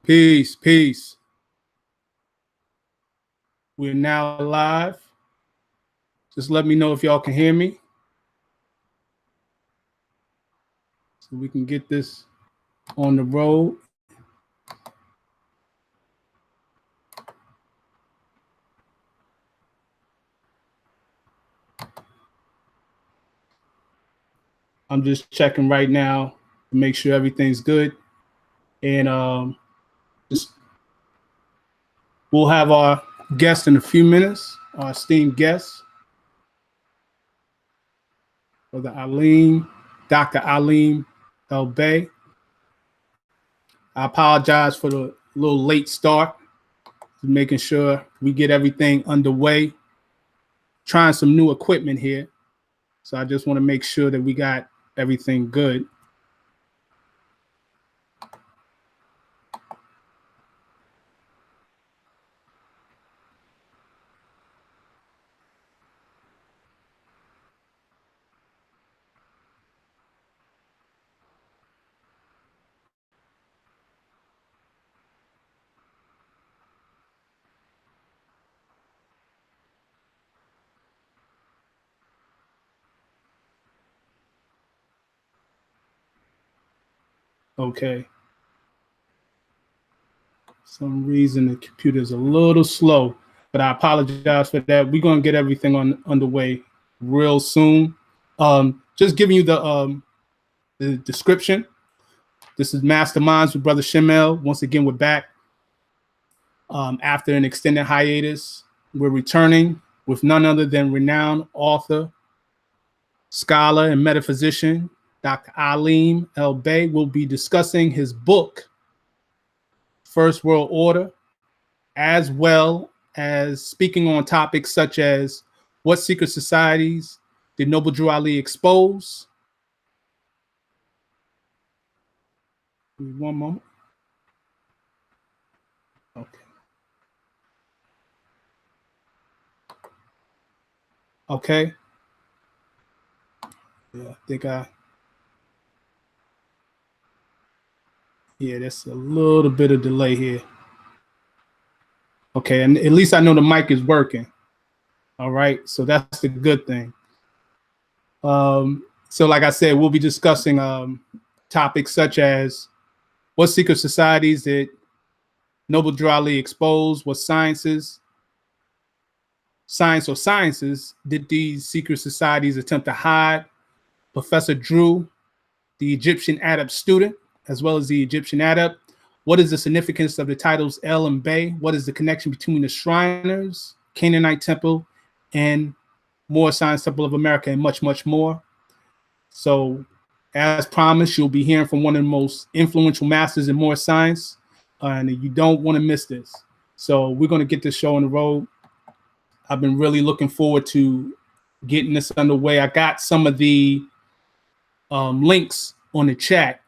Peace, peace. We're now live. Just let me know if y'all can hear me, so we can get this on the road. I'm just checking right now to make sure everything's good. And we'll have our guest in a few minutes, our esteemed guest, Brother Alim, Dr. Alim El-Bey. I apologize for the little late start, making sure we get everything underway. Trying some new equipment here, so I just want to make sure that we got everything good. Okay. For some reason the computer is a little slow, but I apologize for that. We're gonna get everything underway real soon. Just giving you the description. This is Masterminds with Brother Shem. Once again, we're back after an extended hiatus. We're returning with none other than renowned author, scholar, and metaphysician, Dr. Alim El-Bey. Will be discussing his book, First World Order, as well as speaking on topics such as what secret societies did Noble Drew Ali expose? One moment. Okay. Okay. Yeah, I think yeah, there's a little bit of delay here. Okay, and at least I know the mic is working. All right, so that's the good thing. So like I said, we'll be discussing topics such as what secret societies did Noble Drew Ali expose? What sciences did these secret societies attempt to hide? Professor Drew, the Egyptian Adept student, as well as the Egyptian Adept. What is the significance of the titles El and Bey? What is the connection between the Shriners, Canaanite Temple, and Moorish Science Temple of America, and much, much more? So, as promised, you'll be hearing from one of the most influential masters in Moorish Science, and you don't want to miss this. So, we're going to get this show on the road. I've been really looking forward to getting this underway. I got some of the links on the chat.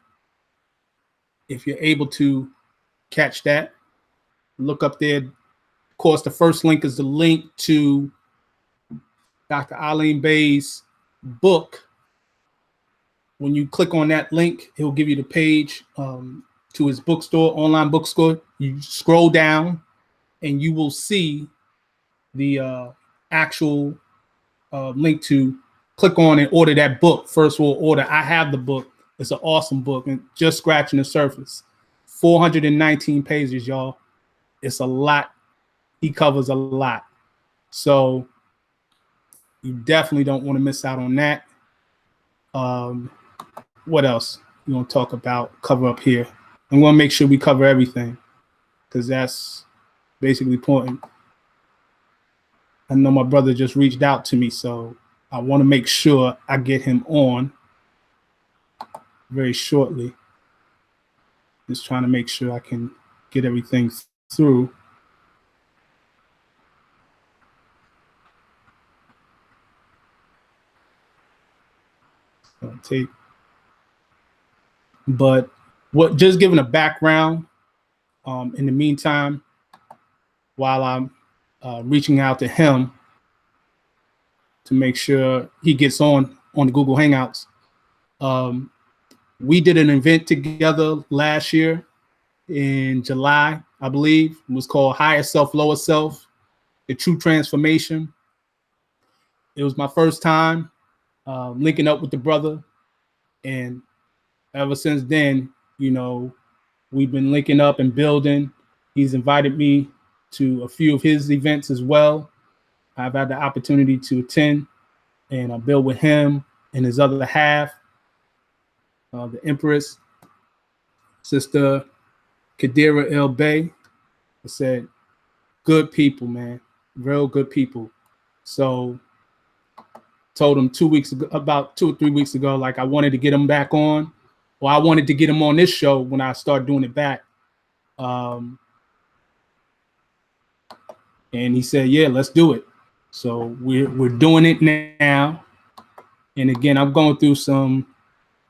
If you're able to catch that, look up there. Of course, the first link is the link to Dr. Alim Bey's book. When you click on that link, it will give you the page to his bookstore, online bookstore. You scroll down and you will see the actual link to click on and order that book, First World Order. I have the book. It's an awesome book, and just scratching the surface. 419 pages, y'all. It's a lot. He covers a lot. So you definitely don't want to miss out on that. What else you want to talk about? Cover up here. I'm going to make sure we cover everything, because that's basically important. I know my brother just reached out to me, so I want to make sure I get him on very shortly. Just trying to make sure I can get everything through. Take, but what? Just giving a background. In the meantime, while I'm reaching out to him to make sure he gets on the Google Hangouts. We did an event together last year in July, I believe. It was called Higher Self, Lower Self, The True Transformation. It was my first time linking up with the brother. And ever since then, you know, we've been linking up and building. He's invited me to a few of his events as well. I've had the opportunity to attend and I build with him and his other half, the Empress, Sister Kadira El-Bey. I said, good people, man, real good people. So told him 2 weeks ago, about 2 or 3 weeks ago, like I wanted to get him back on, or I wanted to get him on this show when I start doing it back. And he said, yeah, let's do it. So we're doing it now. And again, I'm going through some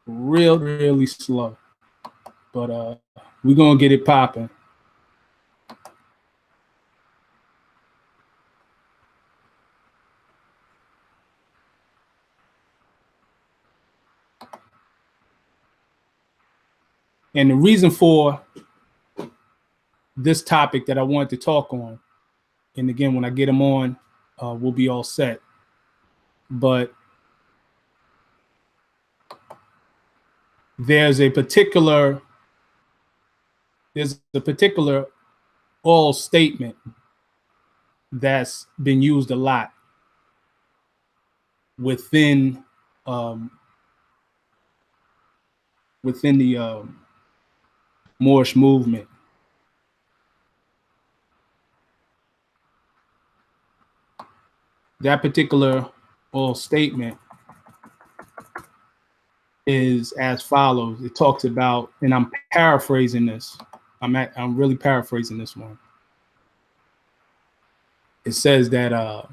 really slow, but we're gonna get it popping. And the reason for this topic that I wanted to talk on, and again, when I get him on, we'll be all set. But there's a particular oral statement that's been used a lot within the Moorish movement. That particular oral statement is as follows. It talks about, and I'm paraphrasing this. I'm really paraphrasing this one. It says that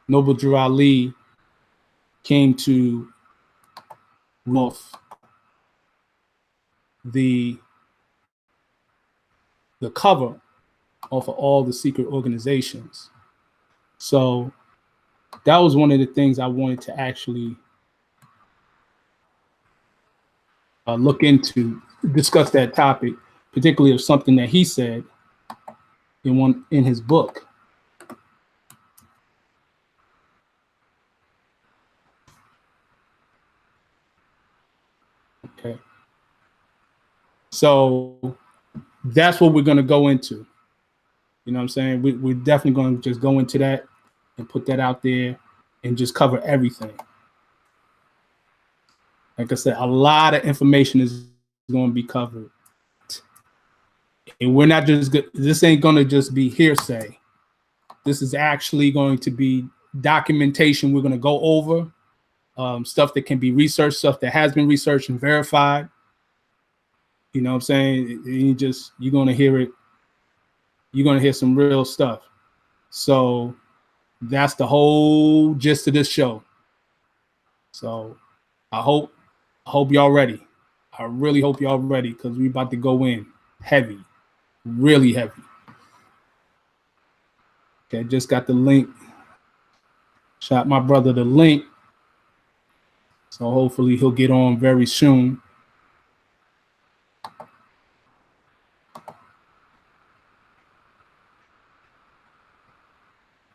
Noble Drew Ali came to off the cover off of all the secret organizations. So that was one of the things I wanted to actually look into, discuss that topic, particularly of something that he said in his book. Okay. So that's what we're going to go into. You know what I'm saying? We're definitely going to just go into that and put that out there and just cover everything. Like I said, a lot of information is going to be covered. And we're not just good. This ain't going to just be hearsay. This is actually going to be documentation. We're going to go over stuff that can be researched, stuff that has been researched and verified. You know what I'm saying? You're going to hear it. You're going to hear some real stuff. So that's the whole gist of this show. So I hope y'all ready. I really hope y'all ready, because we're about to go in heavy, really heavy. Okay, just got the link. Shot my brother the link. So hopefully he'll get on very soon.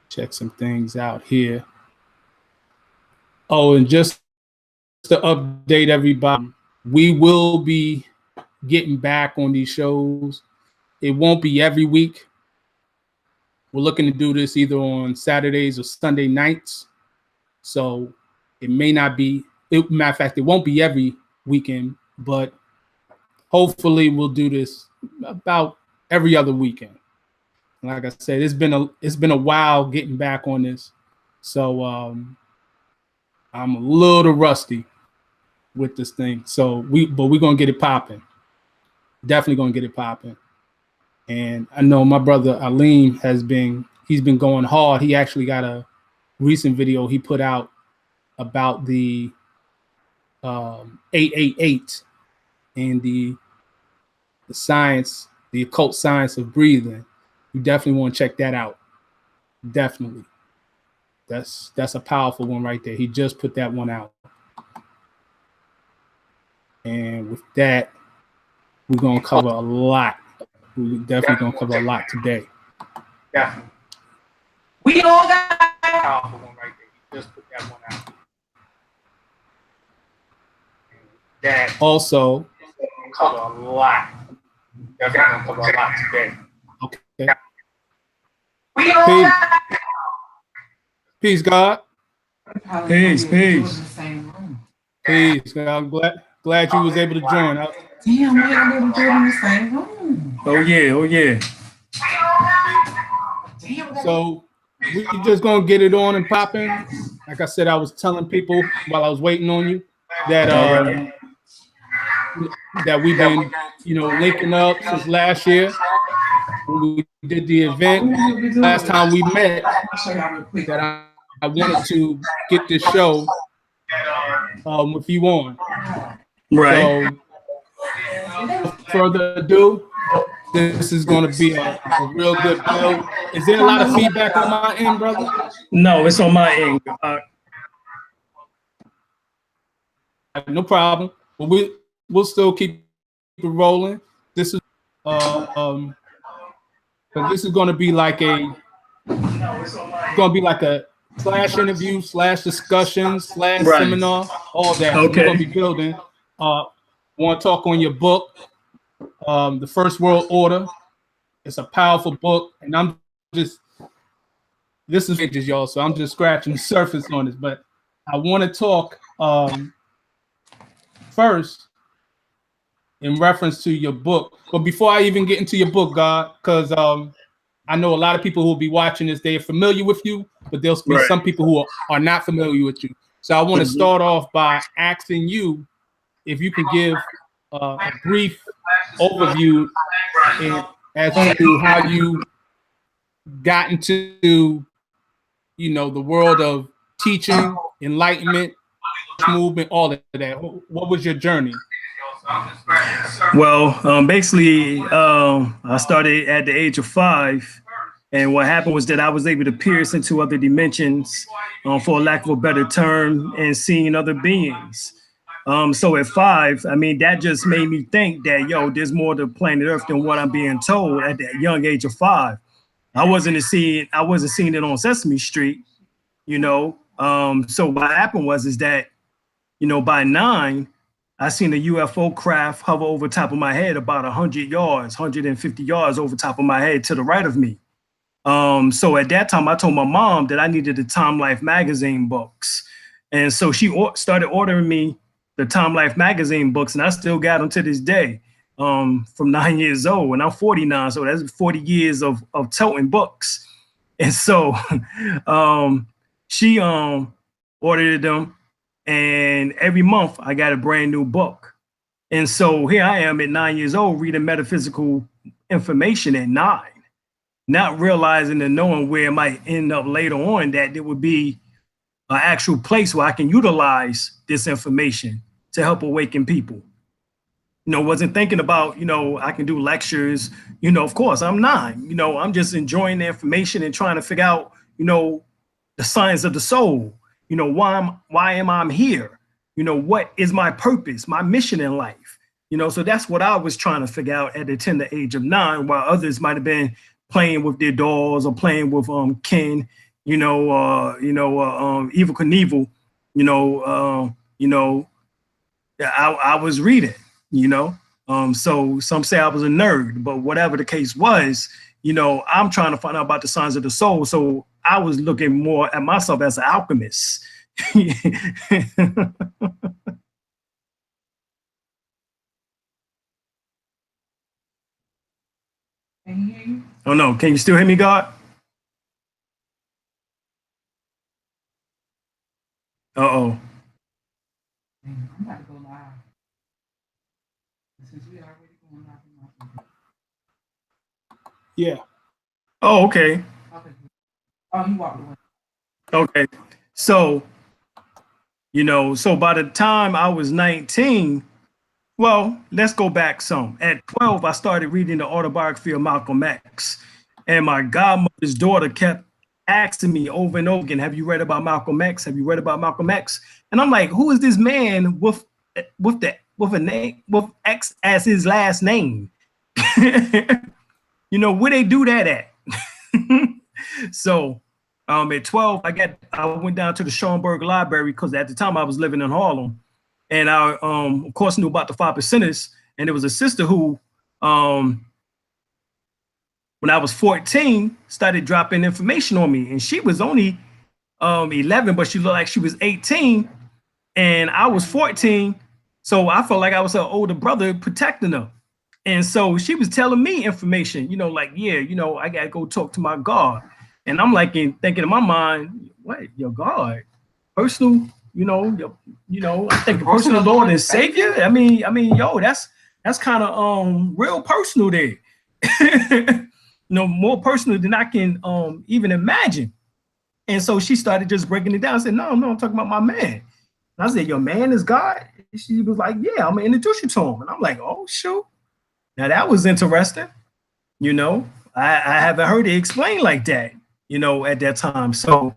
Check some things out here. Oh, and just to update everybody, we will be getting back on these shows. It won't be every week. We're looking to do this either on Saturdays or Sunday nights. So it may not be, matter of fact, it won't be every weekend, but hopefully we'll do this about every other weekend. Like I said, it's been a while getting back on this. So I'm a little rusty with this thing. So we're gonna get it popping. Definitely gonna get it popping. And I know my brother Alim he's been going hard. He actually got a recent video he put out about the 888 and the science, the occult science of breathing. You definitely want to check that out. Definitely. That's a powerful one right there. He just put that one out. And with that, we're going to cover a lot We're definitely gonna cover a lot today. Definitely. We all got a powerful one right there. You just put that one out. That also cover a lot. Definitely gonna cover a lot today. Okay. Peace. Peace, God. Peace. Peace. I'm glad you was able to join. Damn, we all able to do it in the same room. Oh yeah. So we just gonna get it on and popping. Like I said, I was telling people while I was waiting on you that that we've been, linking up since last year when we did the event. Last time we met, that I wanted to get this show with you on. Right. So, without further ado, this is going to be a real good build. Is there a lot of feedback on my end, brother? No, it's on my end. No problem. But we'll still keep it rolling. This is this is going to be like a slash interview, slash discussion, slash seminar, all that. Okay. We're going to be building. Want to talk on your book, The First World Order. It's a powerful book, and this is pages, y'all, so I'm just scratching the surface on this, but I want to talk first in reference to your book. But before I even get into your book, God, because I know a lot of people who will be watching this, they are familiar with you, but there'll be some people who are not familiar with you. So I want to start off by asking you if you can give a brief overview as to how you got into, the world of teaching, enlightenment, movement, all of that. What was your journey? Well, basically, I started at the age of 5. And what happened was that I was able to pierce into other dimensions, for lack of a better term, and seeing other beings. So at 5, I mean, that just made me think that, there's more to planet Earth than what I'm being told at that young age of 5. I wasn't seeing it on Sesame Street, So what happened was that, by 9, I seen a UFO craft hover over top of my head about 100 yards, 150 yards over top of my head to the right of me. So at that time, I told my mom that I needed the Time Life magazine books. And so she started ordering me the Time Life magazine books, and I still got them to this day, from 9 years old, and I'm 49. So that's 40 years of toting books. And so she ordered them, and every month I got a brand new book. And so here I am at 9 years old reading metaphysical information at 9, not realizing and knowing where it might end up later on, that there would be an actual place where I can utilize this information to help awaken people. Wasn't thinking about, I can do lectures, of course I'm 9, I'm just enjoying the information and trying to figure out, the science of the soul, why am I here? What is my purpose, my mission in life? So that's what I was trying to figure out at the tender age of 9, while others might have been playing with their dolls or playing with Ken, Evil Knievel, I was reading, so some say I was a nerd, but whatever the case was, I'm trying to find out about the signs of the soul. So I was looking more at myself as an alchemist. Can you hear you? Oh no, can you still hear me, God? Uh-oh. I'm about to go live. Since we already going live. Yeah. Oh, okay. Oh, he walked away. Okay. So, so by the time I was 19, well, let's go back some. At 12, I started reading the Autobiography of Malcolm X. And my godmother's daughter kept asking me over and over again, have you read about Malcolm X? Have you read about Malcolm X? And I'm like, who is this man with a name, with X as his last name? where they do that at? So at 12, I went down to the Schoenberg Library because at the time I was living in Harlem, and I of course knew about the 5 percenters. And there was a sister who when I was 14 started dropping information on me, and she was only 11, but she looked like she was 18, and I was 14, so I felt like I was her older brother protecting her. And so she was telling me information, like, yeah, I gotta go talk to my God. And I'm like thinking in my mind, what, your God? Personal, I think personal Lord and Savior. I mean, yo, that's kind of real personal there. More personal than I can even imagine. And so she started just breaking it down. I said, no, I'm talking about my man. And I said, your man is God? And she was like, yeah, I'm gonna introduce you to him. And I'm like, oh, shoot. Now that was interesting. I haven't heard it explained like that, at that time. So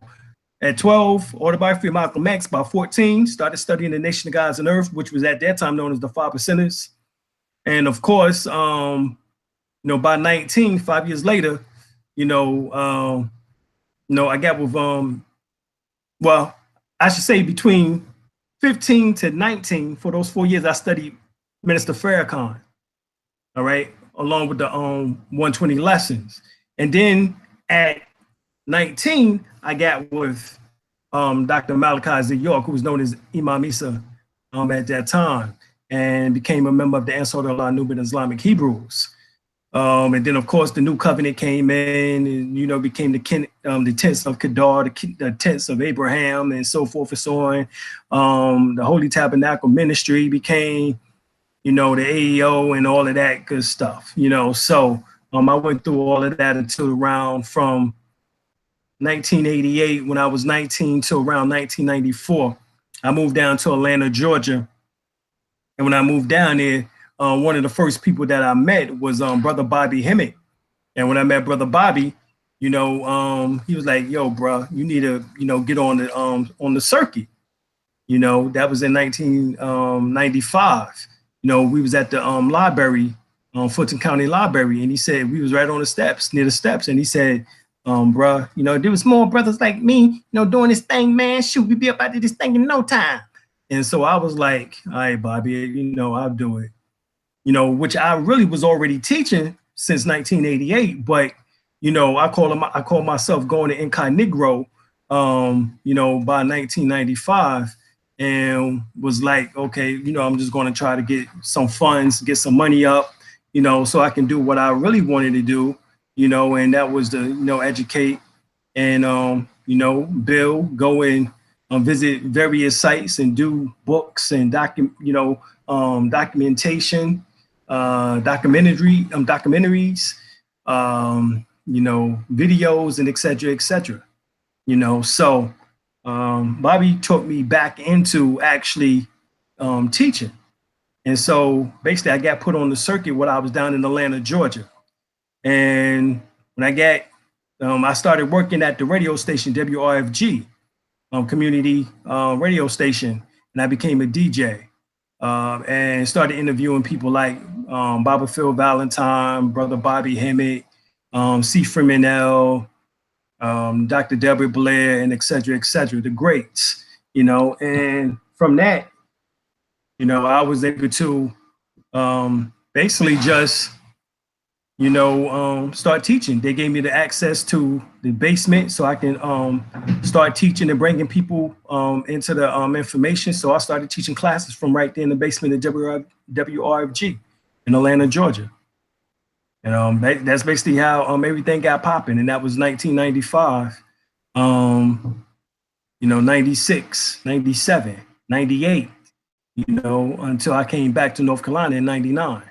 at 12, Autobiography of Malcolm X. By 14, started studying the Nation of Gods and Earth, which was at that time known as the 5 percenters. And of course, by 19, 5 years later, I got with, well, I should say between 15 to 19, for those 4 years, I studied Minister Farrakhan, all right, along with the 120 lessons. And then at 19, I got with Dr. Malachi Z. York, who was known as Imam Isa at that time, and became a member of the Ansar Allah Nubian Islamic Hebrews. And then, of course, the New Covenant came in and, became the tents of Kedar, the tents of Abraham, and so forth and so on. The Holy Tabernacle Ministry became, the AEO and all of that good stuff, So I went through all of that until around from 1988, when I was 19, till around 1994. I moved down to Atlanta, Georgia. And when I moved down there, one of the first people that I met was Brother Bobby Hemmett. And when I met Brother Bobby, he was like, yo, bro, you need to, get on the circuit. That was in 1995. We was at the library, Fulton County Library. And he said, we was right on the steps, near the steps. And he said, bro, there was more brothers like me, doing this thing, man. Shoot, we be up out of this thing in no time. And so I was like, all right, Bobby, I'll do it. Which I really was already teaching since 1988, but I call myself going to incognito, by 1995, and was like, okay, I'm just going to try to get some funds, get some money up, so I can do what I really wanted to do, and that was to educate and build, go and visit various sites and do books and documentation. Documentaries, videos, and et cetera, So Bobby took me back into actually teaching. And so basically I got put on the circuit when I was down in Atlanta, Georgia. And when I started working at the radio station, WRFG, community radio station, and I became a DJ. And started interviewing people like Baba Phil Valentine, Brother Bobby Hemmett, C. Freeman, Dr. Deborah Blair, and et cetera, the greats, and from that, I was able to basically just, start teaching. They gave me the access to the basement so I can start teaching and bringing people into the information. So I started teaching classes from right there in the basement of WRFG in Atlanta, Georgia. And that's basically how everything got popping. And that was 1995, 96, 97, 98, until I came back to North Carolina in 99.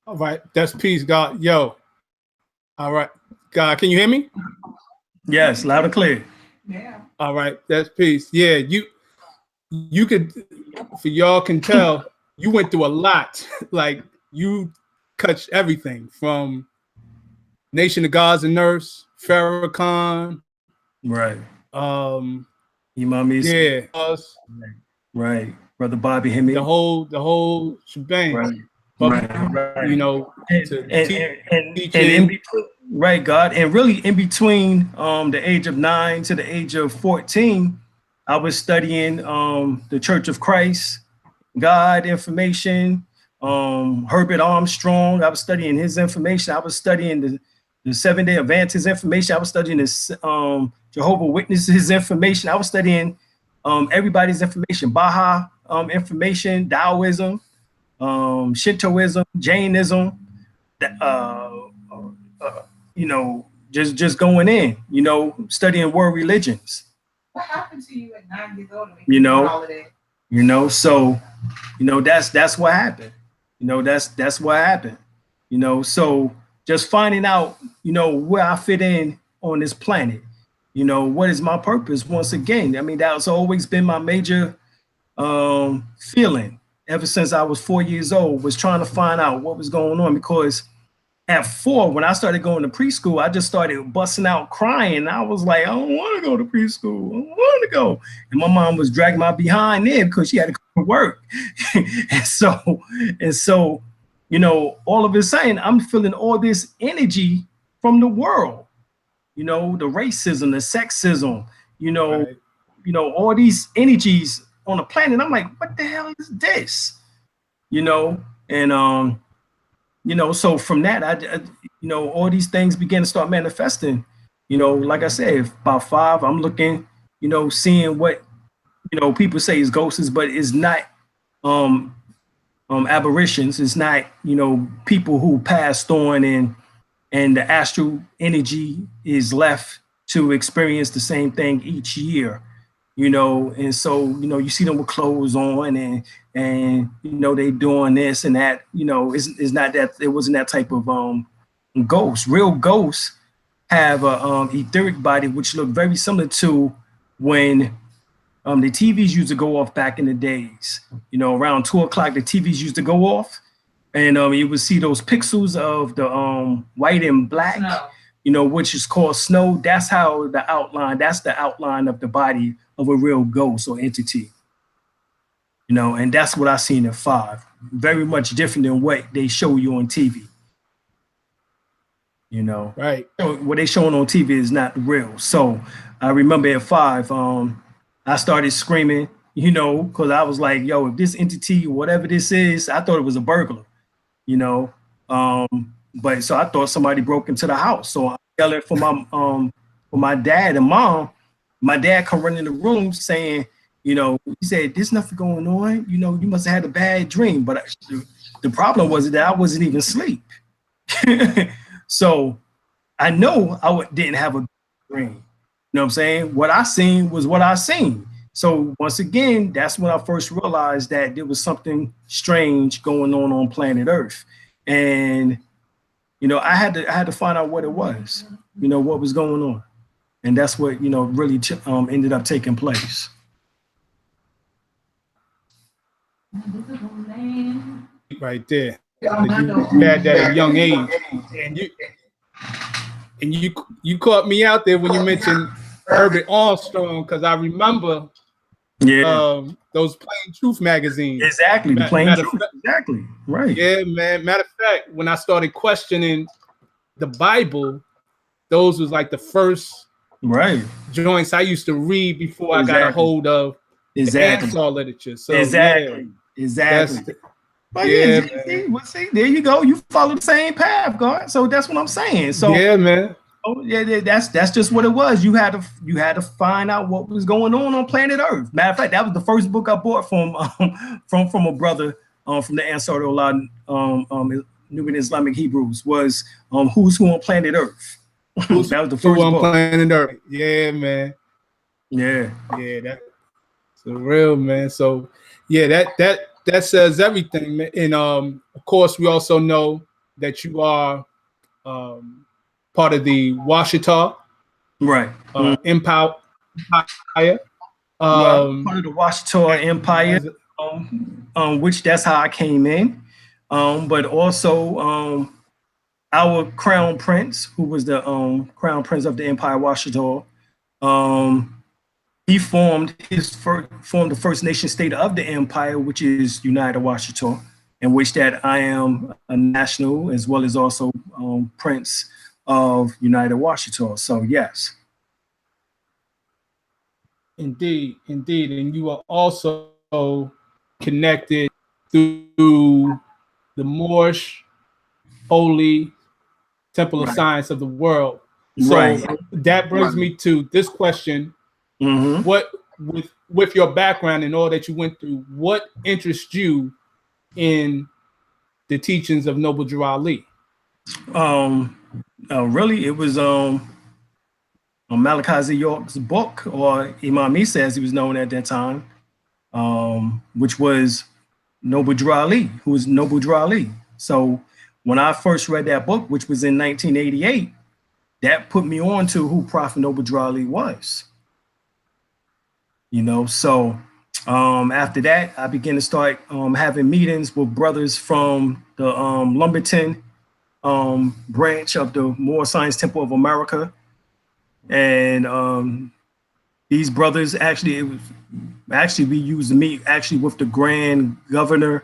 All right, that's peace, God. Yo, all right, God, can you hear me? Yes, loud and clear. Yeah. All right, that's peace. Yeah, you could, for y'all can tell, you went through a lot. Like you touched everything from Nation of Gods and Nurse, Farrakhan, right? Imam is Yeah. right. Brother Bobby Hemi. The whole shebang. Right. But, Right. you know, And teaching. in between, right, God, and really in between the age of 9 to the age of 14, I was studying the Church of Christ, God information, Herbert Armstrong. I was studying his information. I was studying the Seventh-day Adventist information. I was studying this Jehovah's Witnesses information. I was studying everybody's information, Baha information, Taoism, Shintoism, Jainism, you know, just going in, you know, studying world religions. What happened to you at 9 years old? So, you know, that's what happened. You know, that's what happened. You know, so just finding out, you know, where I fit in on this planet. You know, what is my purpose? Once again, I mean, that's always been my major feeling ever since I was 4 years old, was trying to find out what was going on. Because at 4, when I started going to preschool, I just started busting out crying. I was like, I don't want to go to preschool. I don't want to go. And my mom was dragging my behind there because she had to go to work. and so, you know, all of a sudden, I'm feeling all this energy from the world. You know, the racism, the sexism, you know, Right. you know, all these energies on the planet. I'm like, what the hell is this? You know, and you know, so from that, I you know, all these things began to start manifesting. You know, like I said, about 5, I'm looking, you know, seeing what, you know, people say is ghosts, but it's not aberrations. It's not, you know, people who passed on and the astral energy is left to experience the same thing each year, you know. And so, you know, you see them with clothes on and you know, they doing this and that, you know. It's not that, it wasn't that type of ghost. Real ghosts have a etheric body which look very similar to when the TVs used to go off back in the days. You know, around 2 o'clock the TVs used to go off, and you would see those pixels of the white and black, Snow. you know, which is called snow. That's how the outline, that's the outline of the body of a real ghost or entity. You know, and that's what I seen at 5. Very much different than what they show you on TV. You know, Right. what they showing on TV is not real. So I remember at 5, I started screaming, you know, because I was like, yo, if this entity, whatever this is, I thought it was a burglar, you know. But so I thought somebody broke into the house. So I yelled for my dad and mom. My dad come running in the room saying, you know, he said, there's nothing going on. You know, you must have had a bad dream. But the problem was that I wasn't even asleep. So I know didn't have a dream. You know what I'm saying? What I seen was what I seen. So once again, that's when I first realized that there was something strange going on planet Earth. And, you know, I had to find out what it was, you know, what was going on. And that's what, you know, really ended up taking place. Right there. You had that at a young age, and you caught me out there when you mentioned Herbert Armstrong, because I remember those Plain Truth magazines. Exactly, the Plain Truth. Exactly, right. Yeah, man. Matter of fact, when I started questioning the Bible, those was like the first joints I used to read before I got a hold of the Ansar literature. So exactly. But yeah, see, there you go. You follow the same path, God. So that's what I'm saying. So yeah, man. Oh, yeah, that's just what it was. You had to find out what was going on planet Earth. Matter of fact, that was the first book I bought from a brother from the Ansar Nubian Islamic Hebrews, was Who's Who on Planet Earth. That was the first book. Planet Earth. Yeah, man. Yeah, that's so real, man. So yeah, that says everything. And of course, we also know that you are part of the Washita Empire. Part of the Washita Empire, which that's how I came in. But also our crown prince, who was the crown prince of the Empire Washita, he formed the first nation state of the empire, which is United Washington, in which that I am a national as well as also Prince of United Washington. So yes. Indeed, indeed. And you are also connected through the Moorish Holy Temple of Science of the world. So that brings me to this question. What, with your background and all that you went through, what interests you in the teachings of Noble Drew Ali? Really, it was Malachi York's book, or Imam Isa as he was known at that time, which was Noble Drew Ali, who was Noble Drew Ali. So when I first read that book, which was in 1988, that put me on to who Prophet Noble Drew Ali was. You know, so after that, I began to start having meetings with brothers from the Lumberton branch of the Moorish Science Temple of America. And these brothers we used to meet actually with the Grand Governor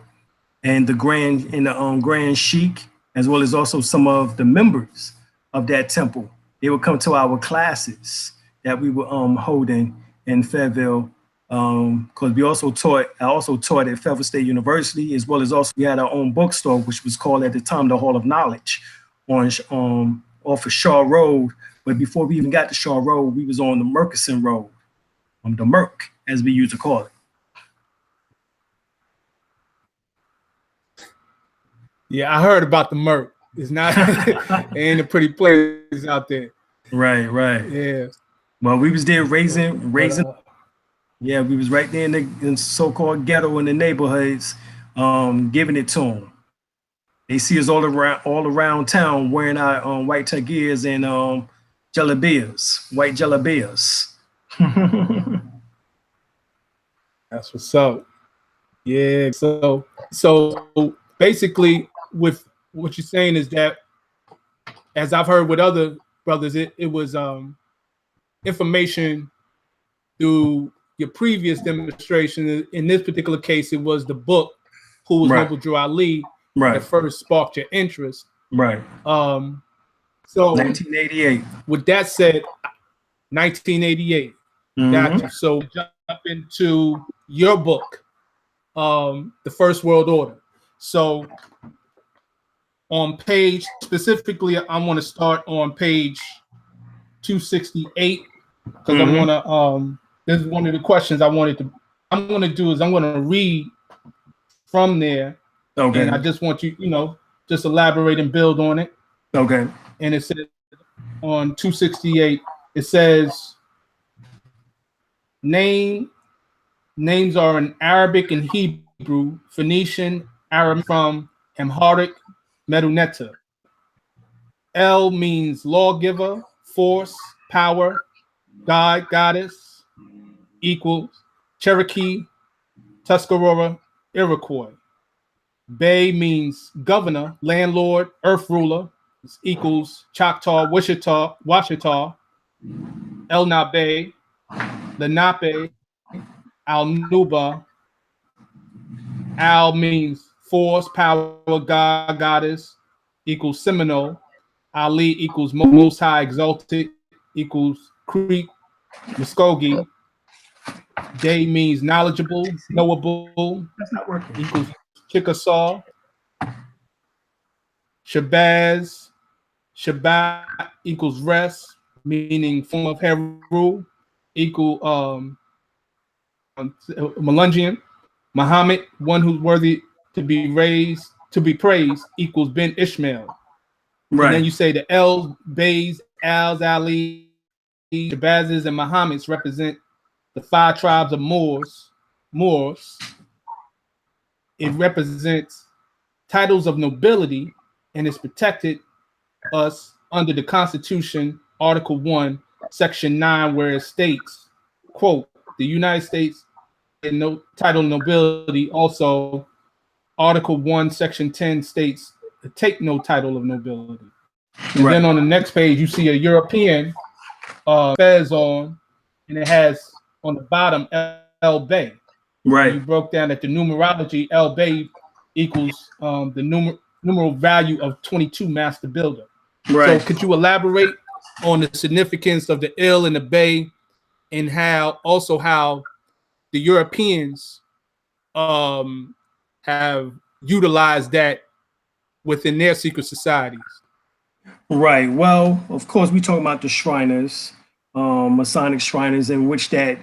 and the Grand Sheikh, as well as also some of the members of that temple. They would come to our classes that we were holding in Fayetteville, because I also taught at Fayetteville State University, as well as also we had our own bookstore, which was called at the time the Hall of Knowledge, on off of Shaw Road. But before we even got to Shaw Road, we was on the Murchison Road, the Merc, as we used to call it. Yeah, I heard about the Merc. It's not, it ain't a pretty place out there. Right. Yeah. Well, we was there raising. Yeah, we was right there in the so-called ghetto in the neighborhoods, giving it to them. They see us all around town wearing our white tagirs and jalabias, white jalabias. That's what's up. Yeah. So basically, with what you're saying is that, as I've heard with other brothers, it was information through your previous demonstration. In this particular case, it was the book, Who Was Noble Drew Ali, that first sparked your interest. Right. So 1988. With that said, 1988. Gotcha. So jump into your book, The First World Order. So on page, specifically, I want to start on page 268, because I want to, this is one of the questions I'm going to do is I'm going to read from there. Okay. And I just want you, just elaborate and build on it. Okay. And it says on 268, it says, names are in Arabic and Hebrew, Phoenician, Aram from Amharic, Meduneta. El means lawgiver, force, power, god, goddess, equals Cherokee, Tuscarora, Iroquois. Bey means governor, landlord, earth ruler, equals Choctaw, Washita, El-Bey, Lenape, Al-Nuba. Al means force, power, god, goddess, equals Seminole. Ali equals most high, exalted, equals Creek, Muskogee. Day means knowledgeable, knowable, That's not working. equals Chickasaw. Shabazz, Shabbat equals rest, meaning form of Heru, equal Melungian. Muhammad, one who's worthy to be praised, equals Ben Ishmael. Right. And then you say the El-Beys, Als, Ali, Shabazzes, and Muhammads represent the 5 tribes of Moors. It represents titles of nobility, and it's protected us under the Constitution, Article 1, Section 9, where it states, quote, the United States title of nobility. Also, Article 1, Section 10 states, take no title of nobility. And then on the next page, you see a European fez on, and it has on the bottom, El-Bey. Right. You broke down that the numerology El-Bey equals the numeral value of 22 master builder. Right. So could you elaborate on the significance of the Il and the Bey, and how the Europeans have utilized that within their secret societies? Right. Well, of course, we talk about the Shriners, Masonic Shriners, in which that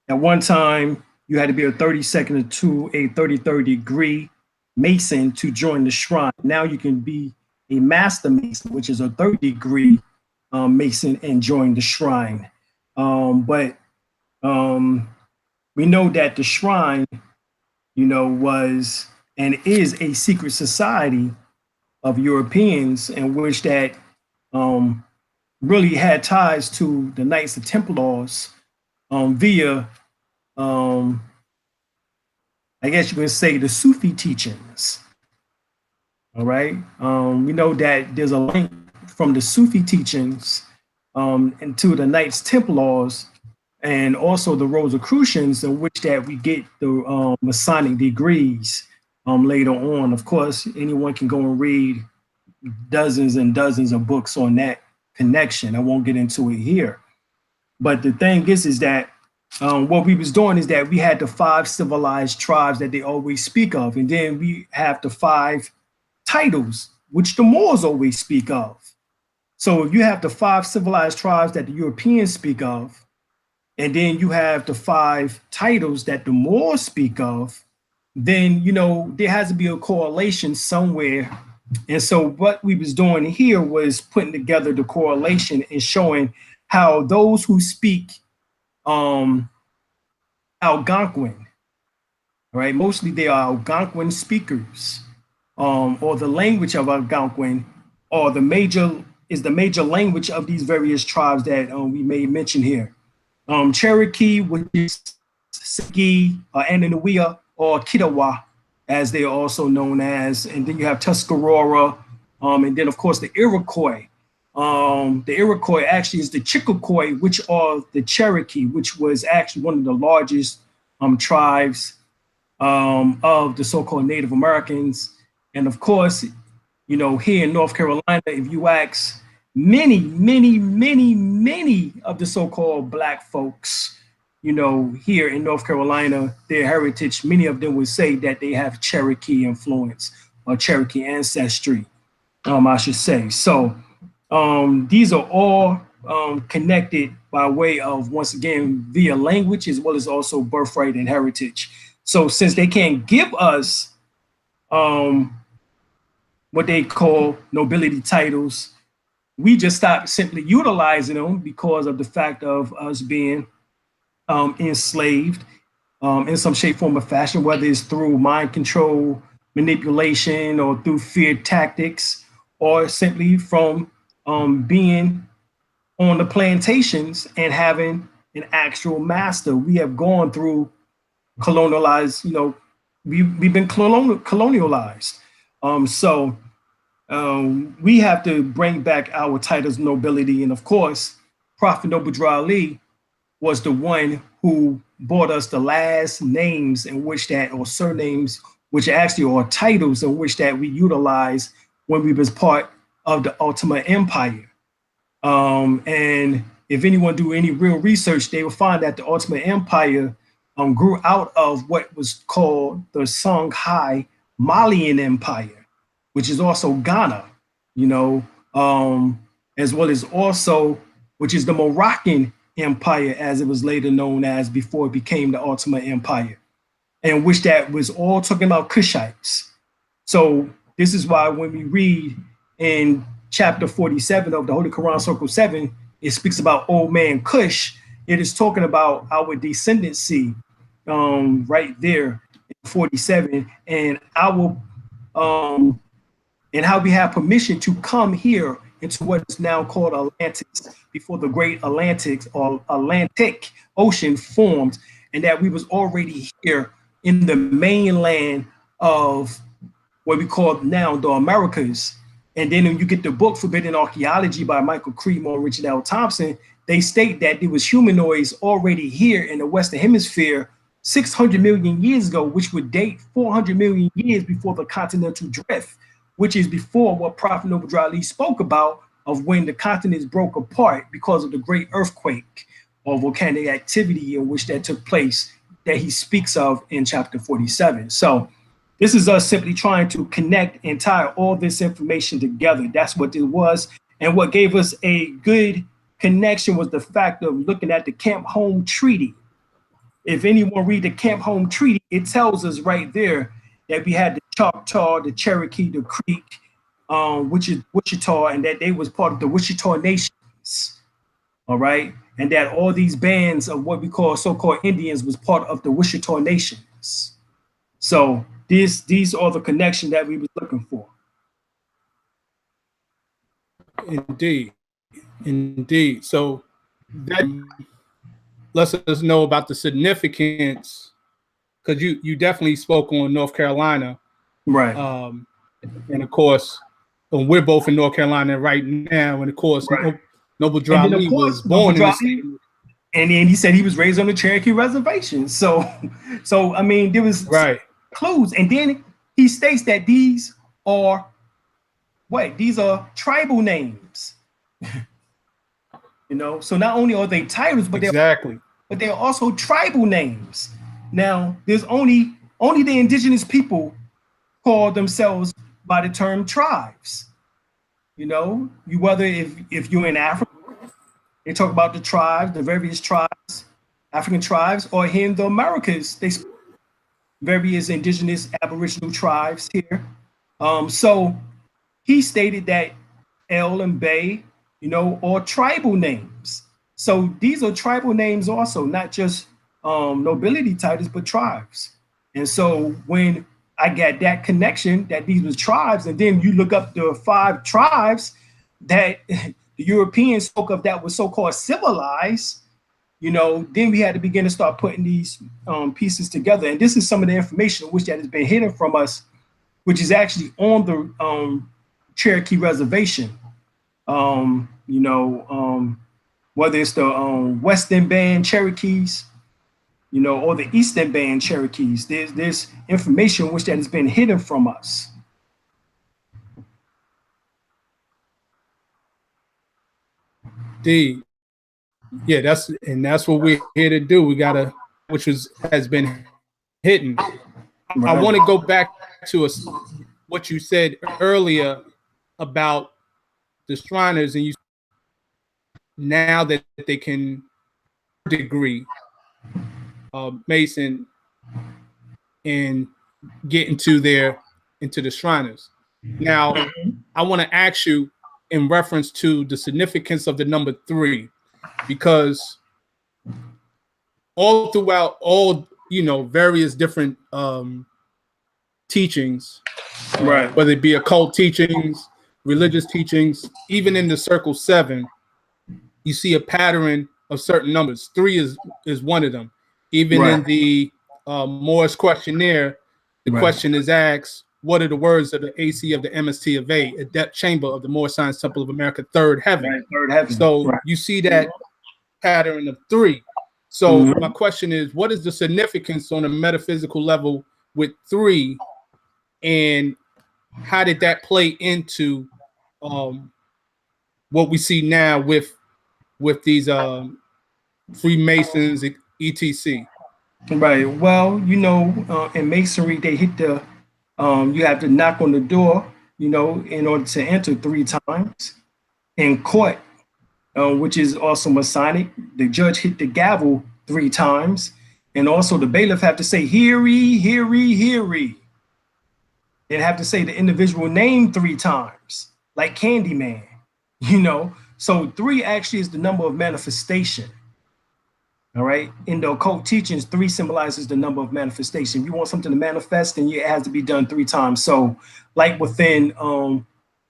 at one time you had to be a 32nd to a 33rd degree Mason to join the shrine. Now you can be a Master Mason, which is a 3rd degree Mason, and join the shrine. But we know that the shrine, was and is a secret society of Europeans, in which that really had ties to the Knights of Templars via, I guess you can say, the Sufi teachings. All right. We know that there's a link from the Sufi teachings into the Knights Templars, and also the Rosicrucians, in which that we get the Masonic degrees later on. Of course, anyone can go and read dozens and dozens of books on that connection. I won't get into it here. But the thing is that what we was doing is that we had the 5 civilized tribes that they always speak of. And then we have the 5 titles, which the Moors always speak of. So you have the 5 civilized tribes that the Europeans speak of, and then you have the 5 titles that the Moors speak of. Then, there has to be a correlation somewhere. And so what we was doing here was putting together the correlation and showing how those who speak Algonquin, right? Mostly they are Algonquin speakers, or the language of Algonquin, or the major language of these various tribes that we may mention here. Cherokee, which is Sigi, Ananawea, or Kitawa, as they are also known as. And then you have Tuscarora, and then of course the Iroquois. The Iroquois actually is the Chickasaw, which are the Cherokee, which was actually one of the largest tribes of the so-called Native Americans. And of course, here in North Carolina, if you ask many of the so-called Black folks, here in North Carolina, their heritage, many of them would say that they have Cherokee influence or Cherokee ancestry, I should say. So these are all connected by way of, once again, via language, as well as also birthright and heritage. So since they can't give us what they call nobility titles, we just stopped simply utilizing them because of the fact of us being enslaved in some shape, form, or fashion, whether it's through mind control, manipulation, or through fear tactics, or simply from being on the plantations and having an actual master. We have gone through colonialized, we've been colonialized. So we have to bring back our titles of nobility. And of course, Prophet Noble Drew Ali was the one who brought us the last names in which that, or surnames, which actually are titles in which that we utilize when we was part of the Ultimate Empire. And if anyone do any real research, they will find that the Ultimate Empire grew out of what was called the Songhai Malian Empire, which is also Ghana, as well as also, which is the Moroccan Empire, as it was later known as before it became the Ultimate Empire, and which that was all talking about Kushites. So this is why when we read in chapter 47 of the Holy Quran, Circle 7, it speaks about old man Kush. It is talking about our descendancy right there in 47, and our and how we have permission to come here into what is now called Atlantis, before the great Atlantic Ocean formed, and that we was already here in the mainland of what we call now the Americas. And then when you get the book Forbidden Archaeology by Michael Creedmoor and Richard L. Thompson, they state that there was humanoids already here in the Western Hemisphere 600 million years ago, which would date 400 million years before the continental drift, which is before what Prophet Noble Ali spoke about of when the continents broke apart because of the great earthquake or volcanic activity in which that took place that he speaks of in chapter 47. So this is us simply trying to connect and tie all this information together. That's what it was. And what gave us a good connection was the fact of looking at the Camp Home Treaty. If anyone read the Camp Home Treaty, it tells us right there that we had the Choctaw, the Cherokee, the Creek, which is Wichita, and that they was part of the Wichita Nations, all right? And that all these bands of what we call so-called Indians was part of the Wichita Nations. So these are the connections that we were looking for. Indeed, indeed. So that lets us know about the significance, because you definitely spoke on North Carolina, right? And of course, we're both in North Carolina right now, and of course, right. Noble Ali was born in the state. And then he said he was raised on the Cherokee reservation. So I mean, there was clues. And then he states that these are what? These are tribal names. You know, so not only are they titles, but they're also tribal names. Now, there's only the indigenous people call themselves by the term tribes. You know, whether if you're in Africa, they talk about the tribes, the various tribes, African tribes, or here in the Americas, they speak various indigenous aboriginal tribes here. So he stated that El-Bey, you know, or tribal names. So these are tribal names also, not just nobility titles, but tribes. And so when I got that connection that these were tribes, and then you look up the 5 tribes that the Europeans spoke of that was so-called civilized, you know, then we had to begin to start putting these pieces together. And this is some of the information which that has been hidden from us, which is actually on the Cherokee reservation. You know, whether it's the Western Band Cherokees, you know, or the Eastern Band Cherokees, there's information which that has been hidden from us. Yeah, that's what we're here to do. We gotta, has been hidden. Right. I want to go back to what you said earlier about the Shriners, and you now that they can degree Mason and get into the Shriners. Now, I want to ask you in reference to the significance of the number 3, because all throughout you know, various different teachings, right, whether it be occult teachings, religious teachings, even in the Circle 7, you see a pattern of certain numbers. 3 is one of them. Even in the Moorish questionnaire, the question is asked, what are the words of the AC of the M.S.T.A, Adept Chamber of the Moorish Science Temple of America, third heaven. Right, third heaven. So you see that pattern of 3. So my question is, what is the significance on a metaphysical level with 3, and how did that play into what we see now with these Freemasons, etc.? Right. Well, you know, in Masonry, they hit the you have to knock on the door, you know, in order to enter 3 times. In court, which is also Masonic, the judge hit the gavel 3 times, and also the bailiff have to say "Hear ye, hear ye, hear ye." They have to say the individual name 3 times, like Candyman, you know. So 3 actually is the number of manifestation. All right. In the occult teachings, 3 symbolizes the number of manifestation. If you want something to manifest, then it has to be done 3 times. So like within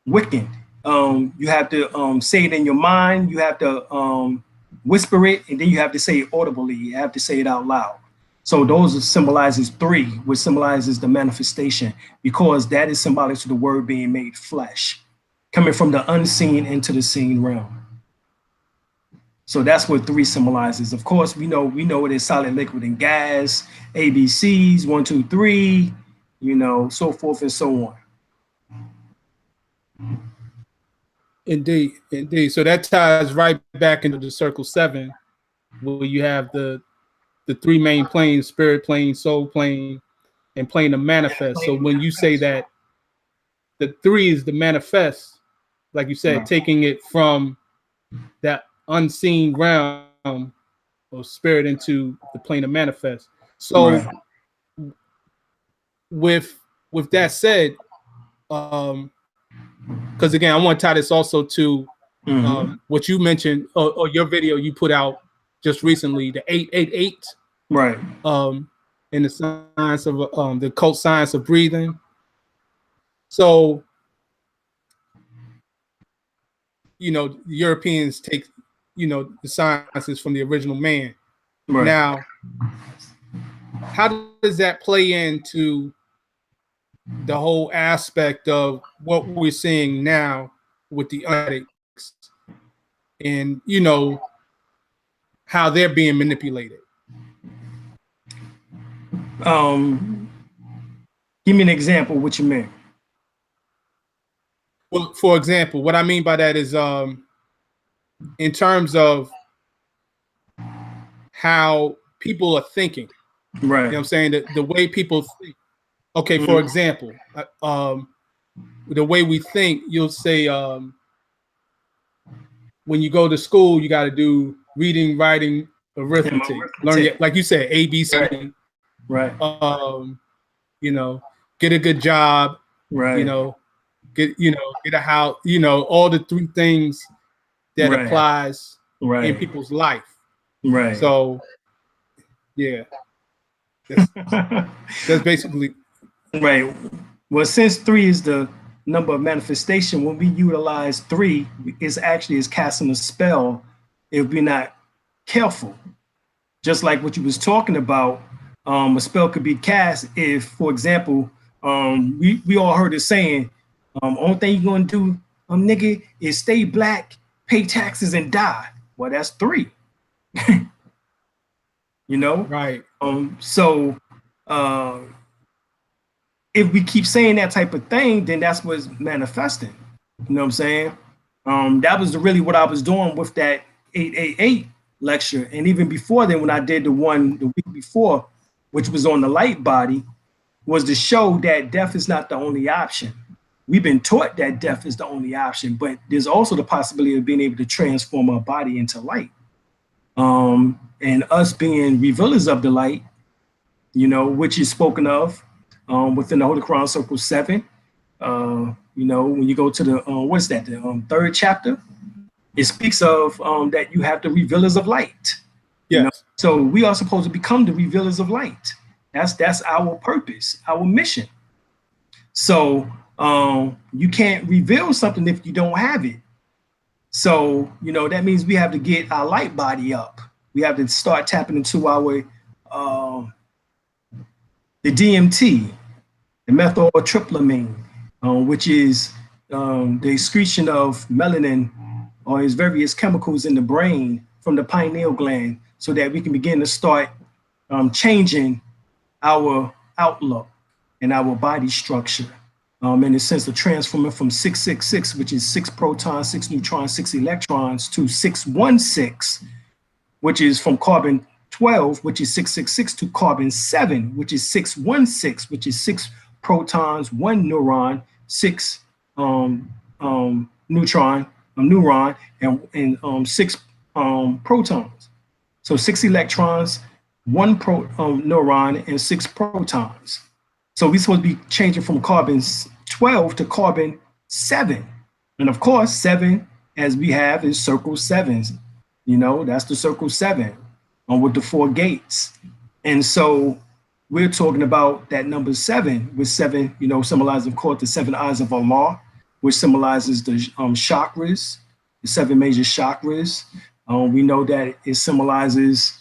Wiccan, you have to say it in your mind, you have to whisper it, and then you have to say it audibly. You have to say it out loud. So those symbolizes 3, which symbolizes the manifestation, because that is symbolic to the word being made flesh, coming from the unseen into the seen realm. So that's what 3 symbolizes. Of course, we know it is solid, liquid, and gas, ABCs, 1, 2, 3, you know, so forth and so on. Indeed, indeed. So that ties right back into the circle 7, where you have the 3 main planes: spirit plane, soul plane, and plane of manifest. So when you say that the 3 is the manifest, like you said, taking it from that unseen realm of spirit into the plane of manifest. So with that said, because again, I want to tie this also to what you mentioned, or your video you put out just recently, the 888, right? In the science of the occult science of breathing. So, you know, Europeans take, you know, the sciences from the original man. Right. Now, how does that play into the whole aspect of what we're seeing now with the addicts, and you know how they're being manipulated? Give me an example. What you mean? Well, for example, what I mean by that is in terms of how people are thinking. Right. You know what I'm saying? The way people think. Okay, for example, the way we think, you'll say when you go to school, you got to do reading, writing, arithmetic. Learn, like you said, ABC. Right. You know, get a good job. Right. You know, get a house. You know, all the 3 things that applies in people's life. Right. So, yeah, that's basically right. Well, since 3 is the number of manifestation, when we utilize 3, it's actually casting a spell if we're not careful. Just like what you was talking about, a spell could be cast if, for example, we all heard it saying, only thing you're gonna do, nigga, is stay black, pay taxes, and die. Well, that's 3. You know? Right. So if we keep saying that type of thing, then that's what's manifesting. You know what I'm saying? That was really what I was doing with that 888 lecture. And even before then, when I did the one the week before, which was on the light body, was to show that death is not the only option. We've been taught that death is the only option, but there's also the possibility of being able to transform our body into light. And us being revealers of the light, you know, which is spoken of within the Holy Quran Circle 7. You know, when you go to the, what's that, the 3rd chapter, it speaks of that you have the revealers of light. Yes. You know? So we are supposed to become the revealers of light. That's our purpose, our mission. So you can't reveal something if you don't have it. So, you know, that means we have to get our light body up. We have to start tapping into our the DMT, the methyltryptamine, which is the excretion of melanin or its various chemicals in the brain from the pineal gland, so that we can begin to start changing our outlook and our body structure, in the sense of transforming from 666, which is 6 protons, 6 neutrons, 6 electrons, to 616, which is from carbon 12, which is 666, to carbon 7, which is 616, which is 6 protons, 1 neuron, 6 neuron, and 6 protons. So 6 electrons, 1 neuron, and 6 protons. So we're supposed to be changing from carbon 12 to carbon 7. And of course, 7, as we have, is circle 7s. You know, that's the circle 7 with the 4 gates. And so we're talking about that number 7, with 7, you know, symbolizes, of course, the 7 eyes of Allah, which symbolizes the chakras, the 7 major chakras. We know that it symbolizes,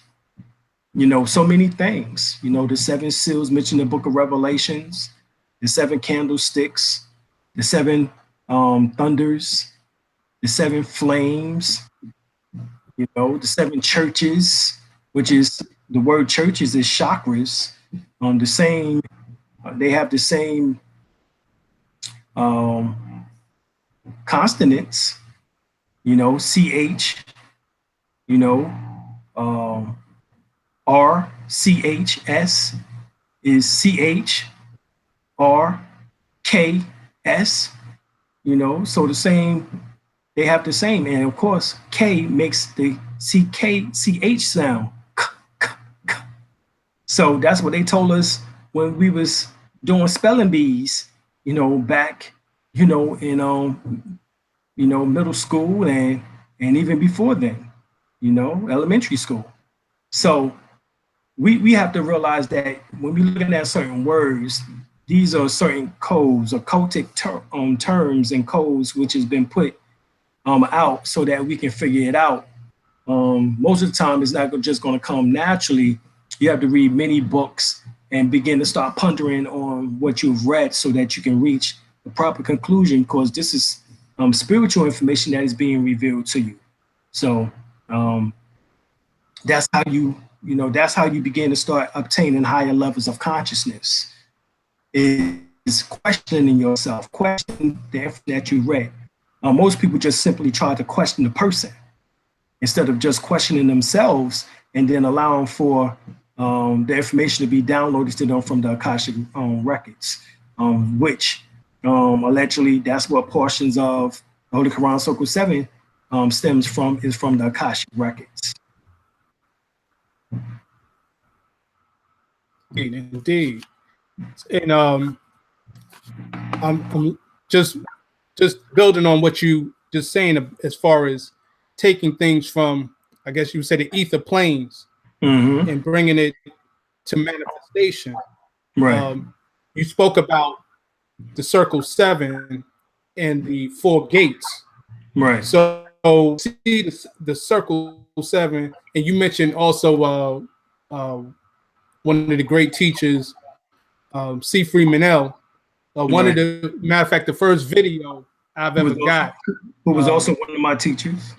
you know, so many things. You know, the 7 seals mentioned in the book of Revelations, the 7 candlesticks, the 7 thunders, the 7 flames, You know, the 7 churches, which is the word churches is chakras. The same, they have the same consonants. You know, CH. You know, RCHS is CHRKS. You know, so the same. They have the same, and of course, K makes the CH sound. So that's what they told us when we was doing spelling bees, you know, back, you know, in you know, middle school and even before then, you know, elementary school. So we have to realize that when we're looking at certain words, these are certain codes or cultic terms and codes which has been put out so that we can figure it out. Most of the time, it's not just going to come naturally. You have to read many books and begin to start pondering on what you've read so that you can reach the proper conclusion, because this is spiritual information that is being revealed to you. So that's how that's how you begin to start obtaining higher levels of consciousness, is questioning yourself, questioning the information that you read. Most people just simply try to question the person instead of just questioning themselves and then allowing for the information to be downloaded to them from the Akashic records, which allegedly that's what portions of the Holy Quran Circle 7 stems from, is from the Akashic records. Indeed. And I'm just building on what you just saying as far as taking things from, I guess you would say, the ether planes and bringing it to manifestation. Right. You spoke about the circle 7 and the 4 gates. Right. So see the circle 7, and you mentioned also one of the great teachers, C. Freeman L. One of the, matter of fact, the first video I've ever got. Who was also one of my teachers.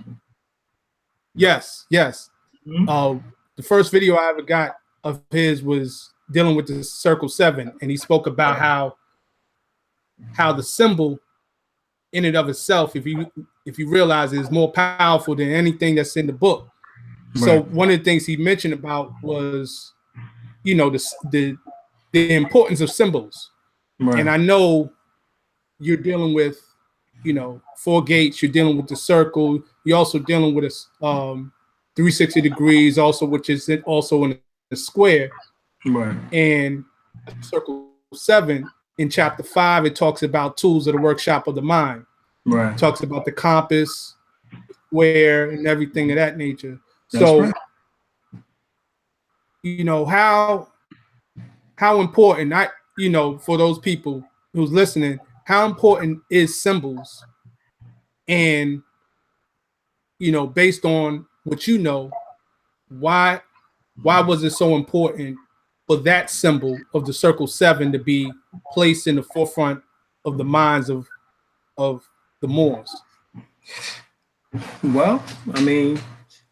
Yes, yes. The first video I ever got of his was dealing with the circle 7, and he spoke about how the symbol in and of itself, if you realize, is more powerful than anything that's in the book. So one of the things he mentioned about was, you know, the importance of symbols. And I know you're dealing with, you know, 4 gates, you're dealing with the circle, you're also dealing with a 360 degrees, also, which is also in a square. And circle 7 in chapter 5, it talks about tools of the workshop of the mind. It talks about the compass, square, and everything of that nature. So, you know, how important, you know, for those people who's listening, how important is symbols? And, you know, based on what you know, why was it so important for that symbol of the circle 7 to be placed in the forefront of the minds of the Moors? Well, I mean,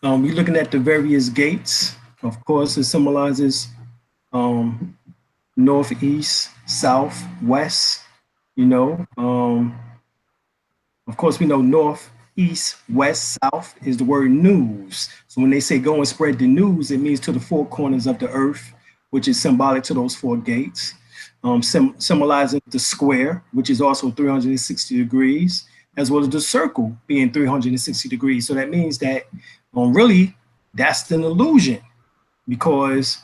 we're looking at the various gates. Of course, it symbolizes north, east, south, west. You know, of course, we know north, east, west, south is the word news. So when they say go and spread the news, it means to the 4 corners of the earth, which is symbolic to those 4 gates, symbolizing the square, which is also 360 degrees, as well as the circle being 360 degrees. So that means that really that's an illusion, because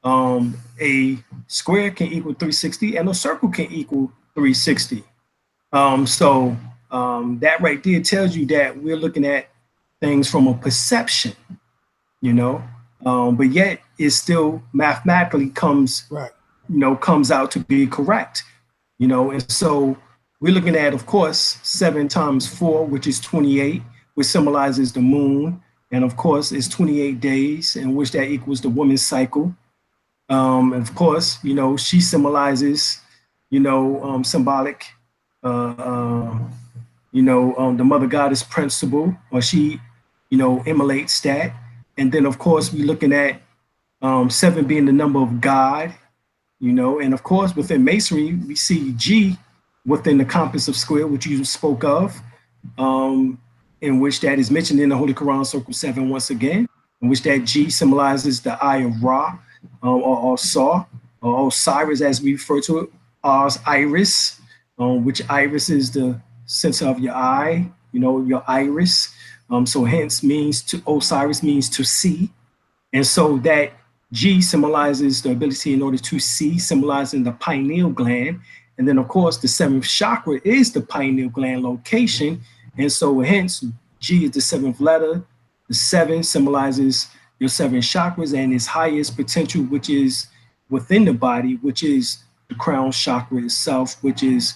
a square can equal 360 and a circle can equal 360. So that right there tells you that we're looking at things from a perception, you know, but yet it still mathematically comes out to be correct, you know. And so we're looking at, of course, 7 times 4, which is 28, which symbolizes the moon. And of course, it's 28 days, in which that equals the woman's cycle. And of course, you know, she symbolizes, you know, symbolic, the mother goddess principle, or she, emulate stat. And then, of course, we're looking at 7 being the number of God, and of course, within Masonry, we see G within the compass of square, which you spoke of, in which that is mentioned in the Holy Quran, Circle 7, once again, in which that G symbolizes the eye of Ra, or Saw, or Osiris, as we refer to it, as iris, which iris is the center of your eye, your iris. So hence Osiris means to see. And so that G symbolizes the ability in order to see, symbolizing the pineal gland. And then, of course, the 7th chakra is the pineal gland location. And so hence G is the 7th letter. The 7 symbolizes your 7 chakras and its highest potential, which is within the body, which is the crown chakra itself, which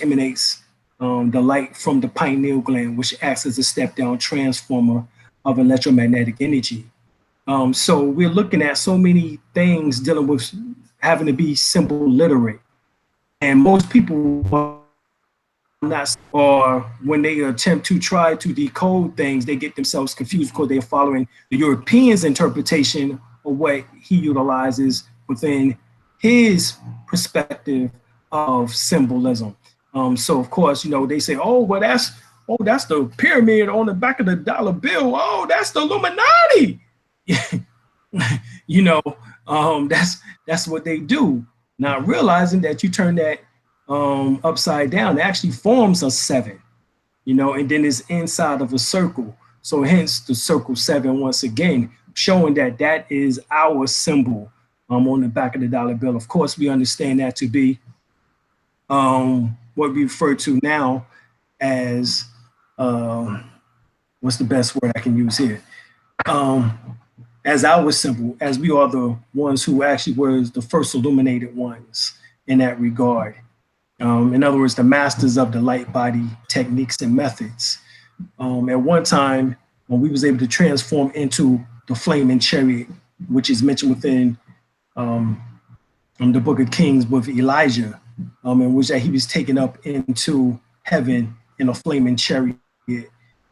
emanates the light from the pineal gland, which acts as a step-down transformer of electromagnetic energy. So we're looking at so many things dealing with having to be symbol literate. And most people are not, or when they attempt to try to decode things, they get themselves confused because they're following the European's interpretation of what he utilizes within his perspective of symbolism. So of course, they say, oh, well, that's the pyramid on the back of the dollar bill. Oh, that's the Illuminati. That's what they do. Not realizing that you turn that upside down, it actually forms a 7, and then it's inside of a circle. So hence the circle 7, once again, showing that that is our symbol on the back of the dollar bill. Of course, we understand that to be what we refer to now as, what's the best word I can use here? As our symbol, as we are the ones who actually were the first illuminated ones in that regard. In other words, the masters of the light body techniques and methods. At one time, when we was able to transform into the flaming chariot, which is mentioned within the Book of Kings with Elijah, in which that he was taken up into heaven in a flaming chariot.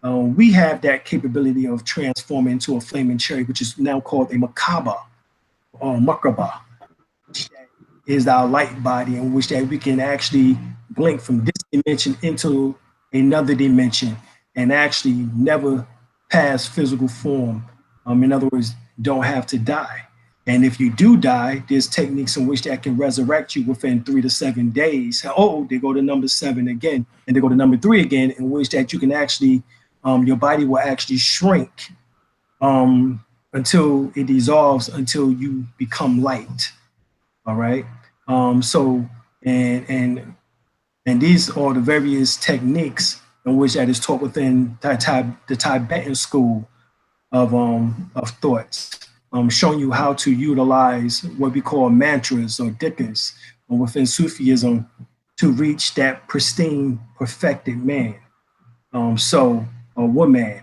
We have that capability of transforming into a flaming chariot, which is now called a Makaba or Makaba, which is our light body, in which that we can actually blink from this dimension into another dimension and actually never pass physical form. In other words, don't have to die. And if you do die, there's techniques in which that can resurrect you within 3 to 7 days. Oh, they go to number 7 again, and they go to number 3 again, in which that you can actually your body will actually shrink until it dissolves, until you become light. All right. So and these are the various techniques in which that is taught within the Tibetan school of thoughts, showing you how to utilize what we call mantras or dikkas within Sufism to reach that pristine, perfected man. A woman.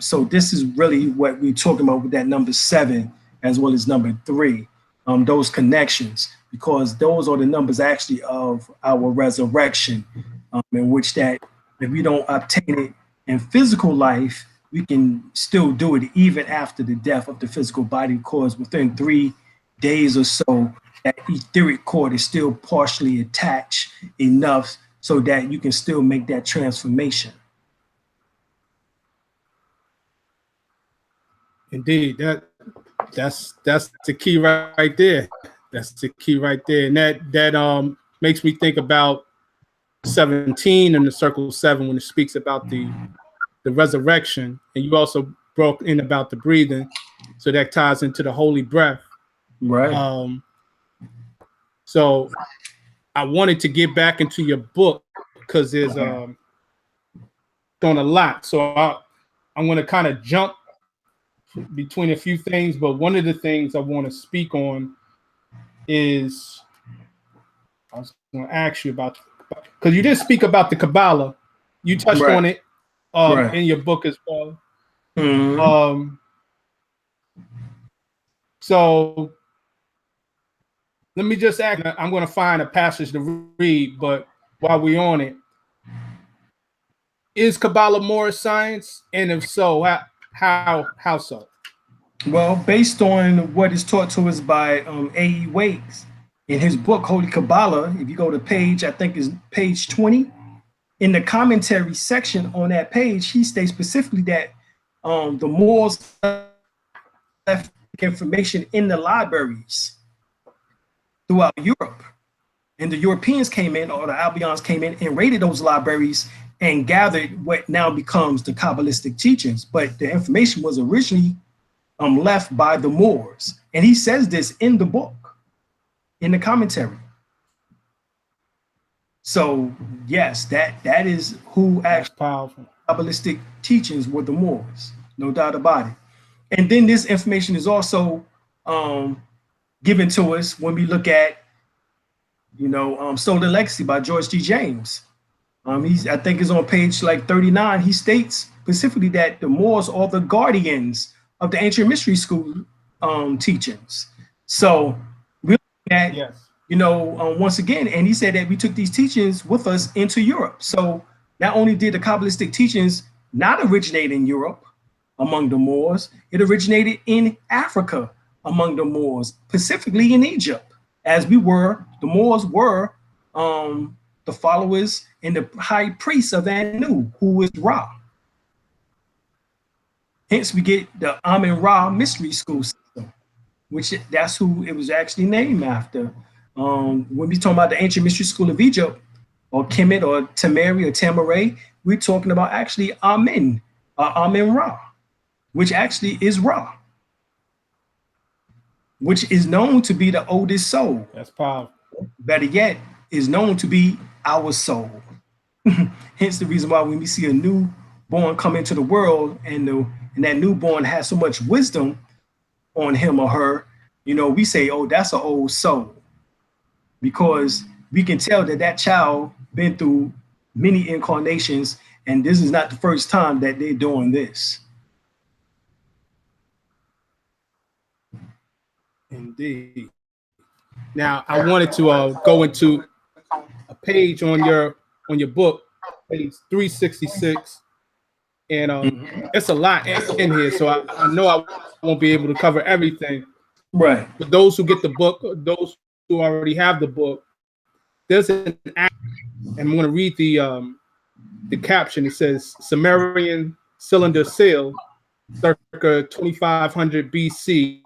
So this is really what we're talking about with that number 7 as well as number 3, those connections, because those are the numbers actually of our resurrection, in which that if we don't obtain it in physical life, we can still do it even after the death of the physical body, because within 3 days or so, that etheric cord is still partially attached enough so that you can still make that transformation. Indeed, that's the key right there. That's the key right there, and that makes me think about 17 in the circle 7 when it speaks about the resurrection, and you also broke in about the breathing, so that ties into the holy breath. Right. So I wanted to get back into your book because there's done a lot. So I'm going to kind of jump between a few things, but one of the things I want to speak on is, I was going to ask you about, because you did speak about the Kabbalah. You touched on it in your book as well. Mm-hmm. So let me just ask, I'm going to find a passage to read, but while we're on it, Is Kabbalah Moorish science? And if so, how so? Well, based on what is taught to us by A.E. Wakes in his book Holy Kabbalah, if you go to page, I think is page 20, in the commentary section on that page, he states specifically that the Moors left information in the libraries throughout Europe. And the Europeans came in, or the Albions came in and raided those libraries and gathered what now becomes the Kabbalistic teachings. But the information was originally left by the Moors. And he says this in the book, in the commentary. So yes, that is who actually powerful. Kabbalistic teachings were the Moors, no doubt about it. And then this information is also given to us when we look at, Stolen Legacy by George D. James. I think it's on page like 39. He states specifically that the Moors are the guardians of the ancient mystery school teachings. So we're looking at, yes. Once again, and he said that we took these teachings with us into Europe. So not only did the Kabbalistic teachings not originate in Europe among the Moors, it originated in Africa among the Moors, specifically in Egypt, as the Moors were the followers and the high priests of Anu, who is Ra. Hence we get the Amen-Ra mystery school system, which that's who it was actually named after. When we talk about the ancient mystery school of Egypt, or Kemet, or Tamari, or Tamaray, we're talking about actually Amen-Ra, which actually is Ra, which is known to be the oldest soul. That's powerful. Better yet, is known to be our soul. Hence the reason why when we see a newborn come into the world and that newborn has so much wisdom on him or her, we say, oh, that's an old soul. Because we can tell that child been through many incarnations, and this is not the first time that they're doing this. Indeed. Now, I wanted to go into a page on your book, page 366, and it's a lot in here, so I know I won't be able to cover everything. Right. But those who get the book, those who already have the book, there's an act, and I'm going to read the caption. It says, Sumerian cylinder seal, circa 2500 BC.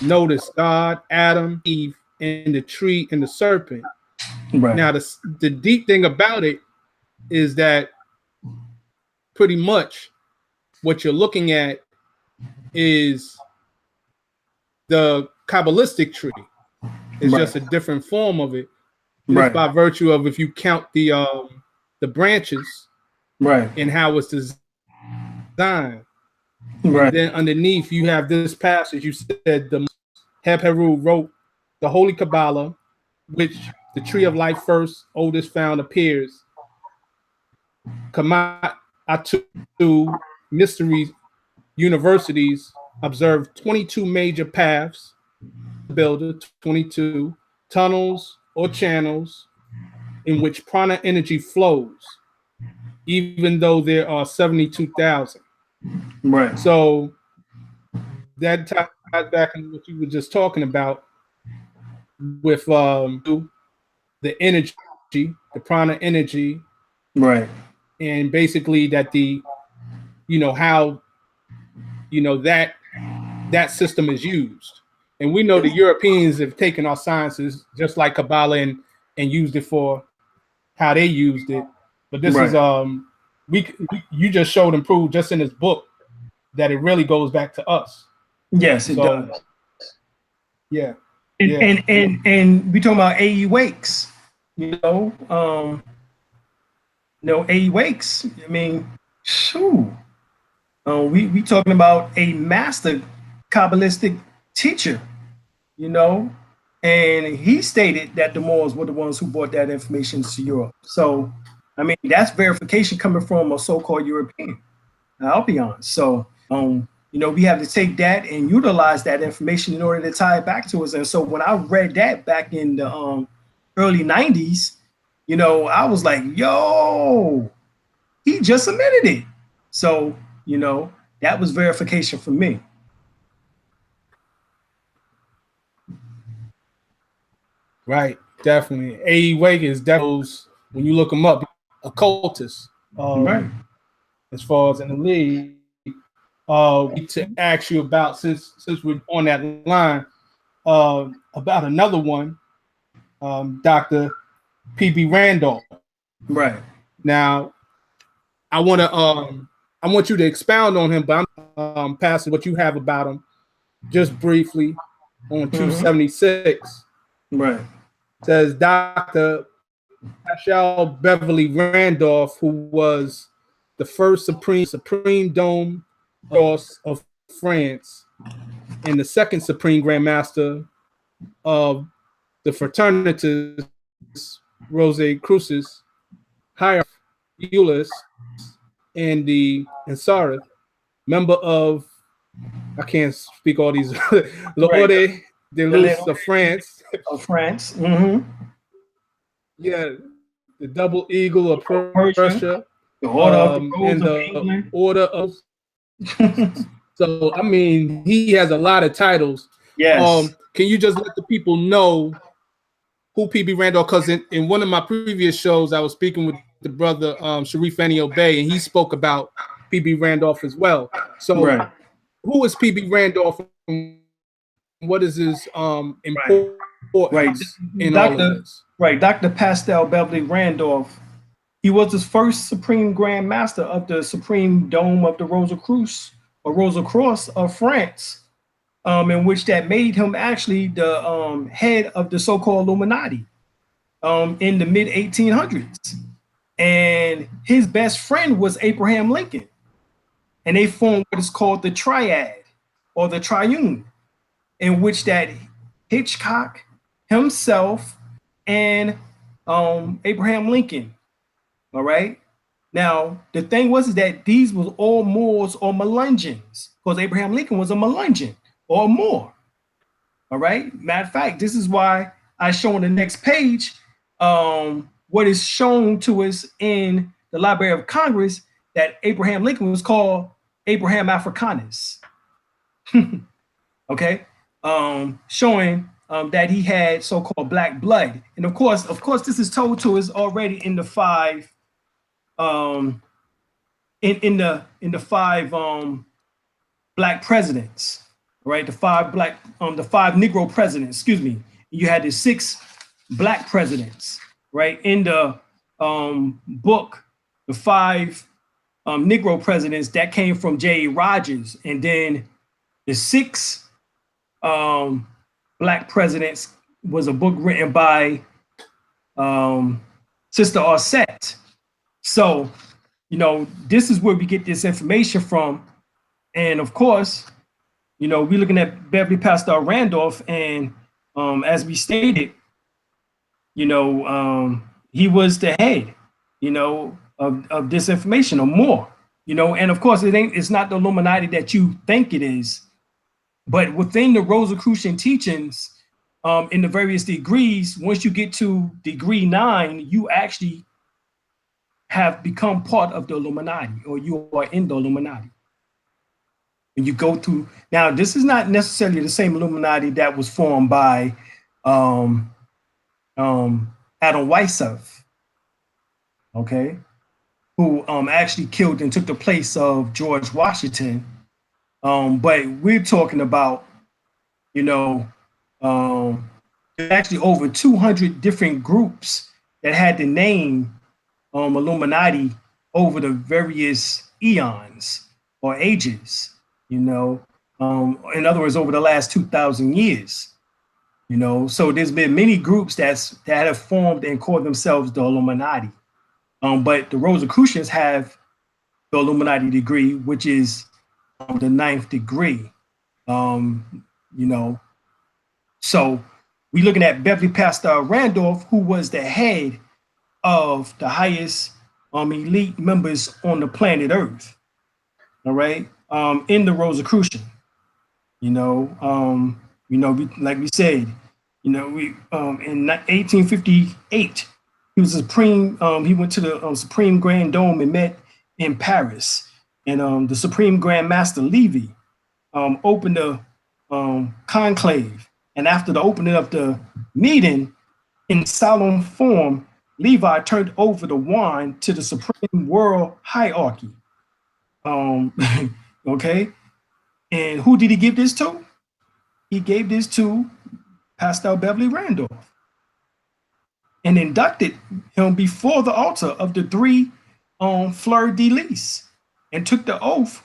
Notice God, Adam, Eve, and the tree and the serpent. Right. Now, the deep thing about it is that pretty much what you're looking at is the Kabbalistic tree. It's just a different form of it. Just by virtue of if you count the branches, and how it's designed. Right. And then underneath you have this passage. You said the Heb-Heru wrote the Holy Kabbalah, which the tree of life first, oldest found appears. Kamat Atu mysteries universities observed 22 major paths, builder 22 tunnels or channels in which prana energy flows, even though there are 72,000. Right. So that ties back into what you were just talking about with the energy, the prana energy. Right. And basically that how that system is used. And we know the Europeans have taken our sciences just like Kabbalah and used it for how they used it. But this is you just showed and proved just in this book that it really goes back to us. Yes, it does. Yeah. And we talking about A.E. Wakes, A.E. Wakes. I mean, we talking about a master Kabbalistic teacher, and he stated that the Moors were the ones who brought that information to Europe. So, I mean, that's verification coming from a so-called European. I'll be honest. So, we have to take that and utilize that information in order to tie it back to us. And so when I read that back in the early 90s, I was like, yo, he just submitted it. So, you know, that was verification for me. Right, definitely. A. Wake is devils, when you look him up, occultist. Right. As far as in the league, to ask you about, since we're on that line, about another one, Dr. P.B. Randolph. Right. Now, I want you to expound on him, but I'm passing what you have about him just briefly on 276. Right. Says Dr. Paschal Beverly Randolph, who was the first Supreme Dome Cross of France and the second Supreme Grand Master of the Fraternitas Rosicrucis, Hierarchus, and the Ansarith, member of, I can't speak all these, L'Ordre de Luz of France. Of France. Yeah, the Double Eagle of Persia. The Order of the Rose and of the England. Order of. So, I mean, he has a lot of titles. Yes. Can you just let the people know who P.B. Randolph? Because in one of my previous shows, I was speaking with the brother Sharif El-Bey, and he spoke about P.B. Randolph as well. So, who is P.B. Randolph? And what is his importance in all of this? Right, Dr. Paschal Beverly Randolph. He was the first Supreme Grand Master of the Supreme Dome of the Rosicrucians or Rosicross of France, in which that made him actually the head of the so-called Illuminati in the mid-1800s. And his best friend was Abraham Lincoln. And they formed what is called the Triad or the Triune, in which that Hitchcock, himself, and Abraham Lincoln. All right. Now, the thing was that these was all Moors or Melungeons, because Abraham Lincoln was a Melungeon or a Moor. All right. Matter of fact, this is why I show on the next page what is shown to us in the Library of Congress, that Abraham Lincoln was called Abraham Africanus. Okay. Showing that he had so-called black blood. And of course, this is told to us already in the five in the five black presidents, right? The five Negro presidents, excuse me. You had the 6 black presidents, right? In the book, the 5 Negro presidents, that came from J. Rogers. And then the 6 black presidents was a book written by Sister Arcette. So, you know, this is where we get this information from. And of course, you know, we're looking at Beverly Paschal Randolph, and as we stated, you know, he was the head, you know, of this information or more, you know, and of course it's not the Illuminati that you think it is, but within the Rosicrucian teachings, in the various degrees, once you get to degree 9, you actually have become part of the Illuminati, or you are in the Illuminati. And you go through, now this is not necessarily the same Illuminati that was formed by Adam Weishaupt, okay, who actually killed and took the place of George Washington. But we're talking about, you know, actually over 200 different groups that had the name Illuminati over the various eons or ages, you know, in other words, over the last 2,000 years, you know. So there's been many groups that have formed and called themselves the Illuminati. But the Rosicrucians have the Illuminati degree, which is the 9th degree, you know. So we're looking at Beverly Paschal Randolph, who was the head of the highest elite members on the planet Earth, all right, in the Rosicrucian, you know, like we said, you know, in 1858, he was supreme, he went to the Supreme Grand Dome and met in Paris, and the Supreme Grand Master Levy opened the conclave. And after the opening of the meeting, in solemn form, Levi turned over the wine to the supreme world hierarchy. Okay, and who did he give this to? He gave this to Pastor Beverly Randolph, and inducted him before the altar of the three fleur-de-lis, and took the oath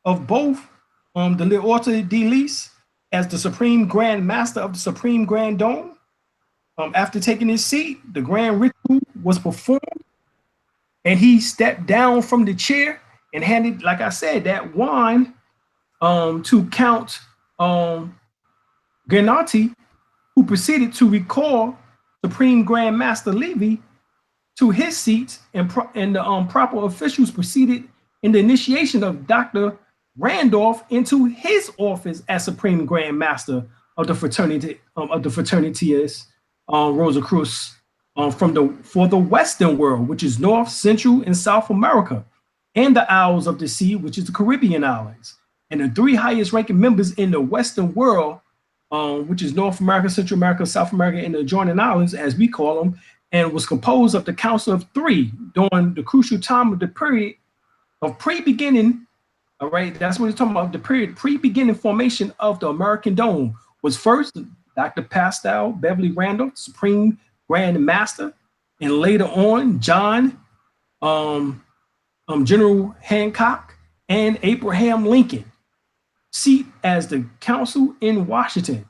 of both the l'ordre de lis as the Supreme Grand Master of the Supreme Grand Dome. After taking his seat, the grand ritual was performed, and he stepped down from the chair and handed, like I said, that wine to Count Gennati, who proceeded to recall Supreme Grand Master Levy to his seat, and the proper officials proceeded in the initiation of Dr. Randolph into his office as Supreme Grand Master of the fraternity Rosicrucians for the Western world, which is North, Central, and South America, and the Isles of the Sea, which is the Caribbean islands. And the three highest ranking members in the Western world, which is North America, Central America, South America, and the adjoining islands, as we call them, and was composed of the Council of Three during the crucial time of the period of pre-beginning. All right, that's what he's talking about. The period pre-beginning formation of the American Dome was first Dr. Pascal Beverly Randolph, Supreme Grand Master, and later on John General Hancock and Abraham Lincoln, seat as the council in Washington.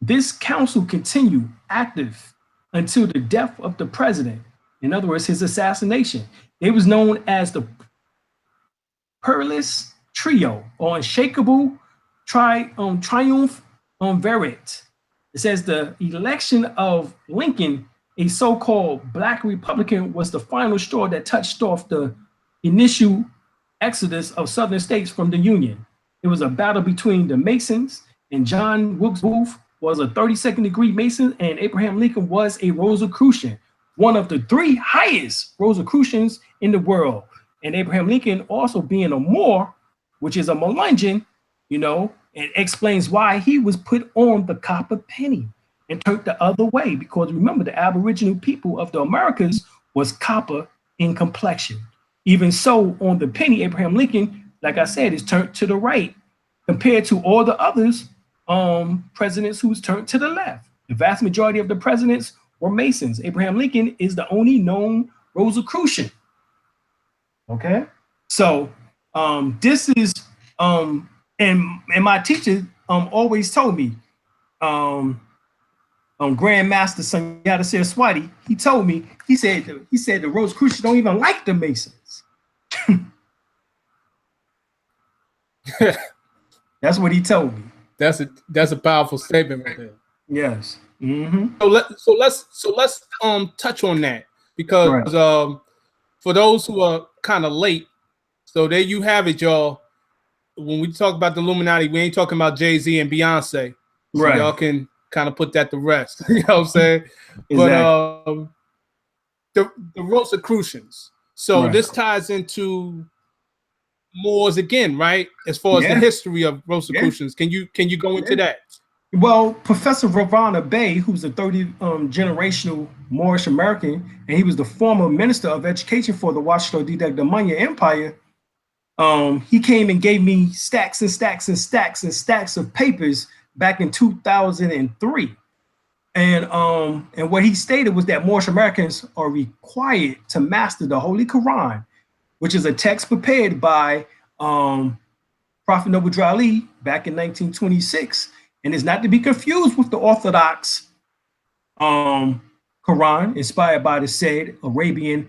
This council continued active until the death of the president. In other words, his assassination. It was known as the Peerless Trio, or Unshakable Triumph Virate. It says the election of Lincoln, a so-called Black Republican, was the final straw that touched off the initial exodus of Southern states from the Union. It was a battle between the Masons, and John Wilkes Booth was a 32nd degree Mason, and Abraham Lincoln was a Rosicrucian, one of the three highest Rosicrucians in the world. And Abraham Lincoln also being a Moor, which is a Melungeon, you know, it explains why he was put on the copper penny and turned the other way, because remember, the Aboriginal people of the Americas was copper in complexion. Even so, on the penny, Abraham Lincoln, like I said, is turned to the right compared to all the others presidents who was turned to the left. The vast majority of the presidents were Masons. Abraham Lincoln is the only known Rosicrucian. Okay, so this is and my teacher always told me, Grand Master Sunyata Saraswati, he told me, he said the Rosicrucians don't even like the Masons. That's what he told me. That's a powerful statement right there. Yes. Mm-hmm. So let's touch on that, because right. For those who are kind of late, so there you have it, y'all. When we talk about the Illuminati, we ain't talking about Jay-Z and Beyonce. So right. Y'all can kind of put that to rest. You know what I'm saying? Exactly. But the Rosicrucians. So right. This ties into Moors again, right? As far as the history of Rosicrucians. Yeah. Can you go into that? Well, Professor El-Bey, who's a 30-generational Moorish American, and he was the former Minister of Education for the Washington Empire, he came and gave me stacks and stacks and stacks and stacks of papers back in 2003. And what he stated was that Moorish Americans are required to master the Holy Quran, which is a text prepared by Prophet Noble Drew Ali back in 1926, and is not to be confused with the Orthodox Quran inspired by the said Arabian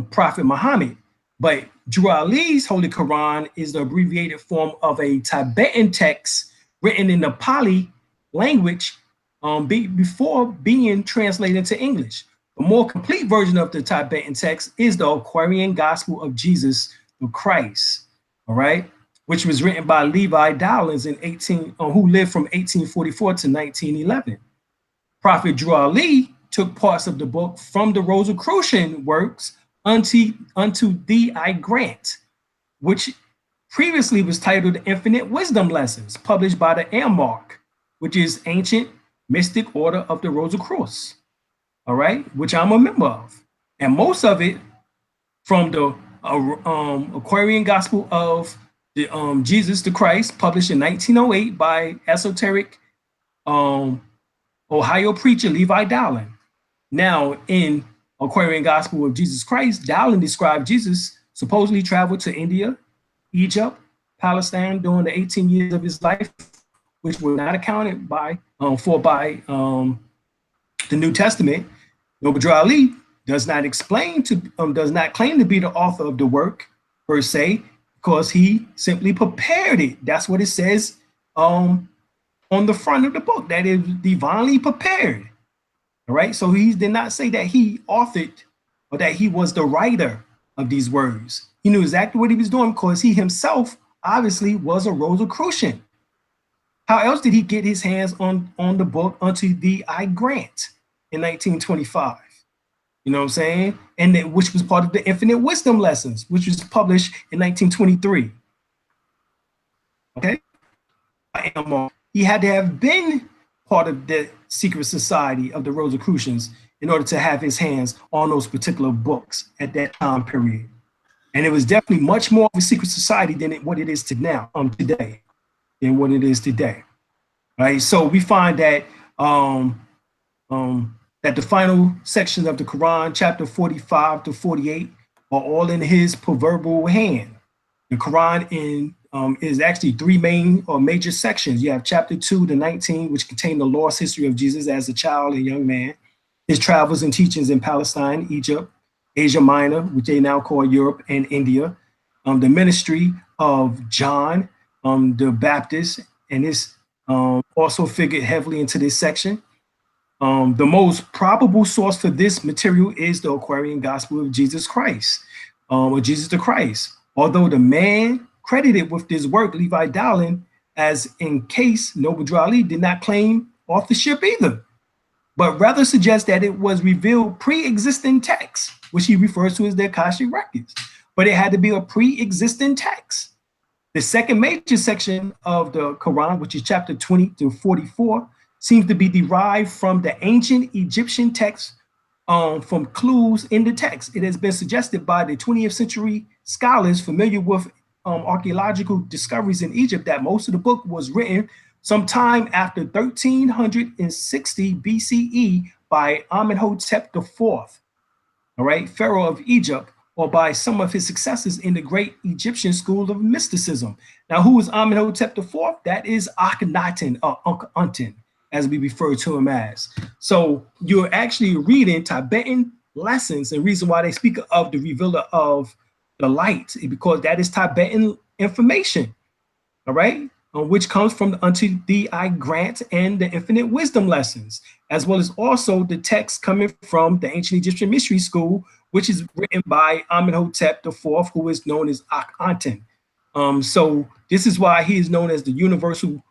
Prophet Muhammad. But Drew Ali's Holy Quran is the abbreviated form of a Tibetan text written in the Pali language before being translated into English. The more complete version of the Tibetan text is the Aquarian Gospel of Jesus the Christ, all right, which was written by Levi Dowlins who lived from 1844 to 1911. Prophet Drew Ali took parts of the book from the Rosicrucian works unto thee I grant, which previously was titled Infinite Wisdom Lessons, published by the Amark, which is Ancient Mystic Order of the Rosicrucians, all right, which I'm a member of. And most of it from the Aquarian Gospel of the Jesus the Christ, published in 1908 by esoteric Ohio preacher Levi Dowling. Now, in Aquarian Gospel of Jesus Christ, Dowling described Jesus supposedly traveled to India, Egypt, Palestine during the 18 years of his life, which were not accounted for by the New Testament. Noble Ali does not claim to be the author of the work per se, because he simply prepared it. That's what it says on the front of the book, that it was divinely prepared. All right, so he did not say that he authored or that he was the writer of these words. He knew exactly what he was doing because he himself obviously was a Rosicrucian. How else did he get his hands on the book Unto Thee I Grant in 1925? You know what I'm saying? And which was part of the Infinite Wisdom Lessons, which was published in 1923. Okay? He had to have been part of the secret society of the Rosicrucians in order to have his hands on those particular books at that time period. And it was definitely much more of a secret society than what it is today. Right? So we find that that the final sections of the Quran, chapter 45 to 48, are all in his proverbial hand. The Quran is actually three main or major sections. You have chapter 2 to 19, which contain the lost history of Jesus as a child and young man, his travels and teachings in Palestine, Egypt, Asia Minor, which they now call Europe and India, the ministry of John the Baptist, and this also figured heavily into this section. The most probable source for this material is the Aquarian Gospel of Jesus Christ, or Jesus the Christ. Although the man credited with this work, Levi Dowling, as in case Noble Drew Ali did not claim authorship either, but rather suggests that it was revealed pre-existing text, which he refers to as the Akashic records. But it had to be a pre-existing text. The second major section of the Quran, which is chapter 20 to 44, seems to be derived from the ancient Egyptian text from clues in the text. It has been suggested by the 20th century scholars familiar with archaeological discoveries in Egypt that most of the book was written sometime after 1360 BCE by Amenhotep IV, all right, Pharaoh of Egypt, or by some of his successors in the great Egyptian school of mysticism. Now, who is Amenhotep IV? That is Akhenaten, Unten, as we refer to him as. So you're actually reading Tibetan lessons, and reason why they speak of the revealer of the light, because that is Tibetan information, all right, which comes from the Unto Thee I Grant and the Infinite Wisdom Lessons, as well as also the text coming from the ancient Egyptian mystery school, which is written by Amenhotep IV, who is known as Akhenaten. So this is why he is known as the universal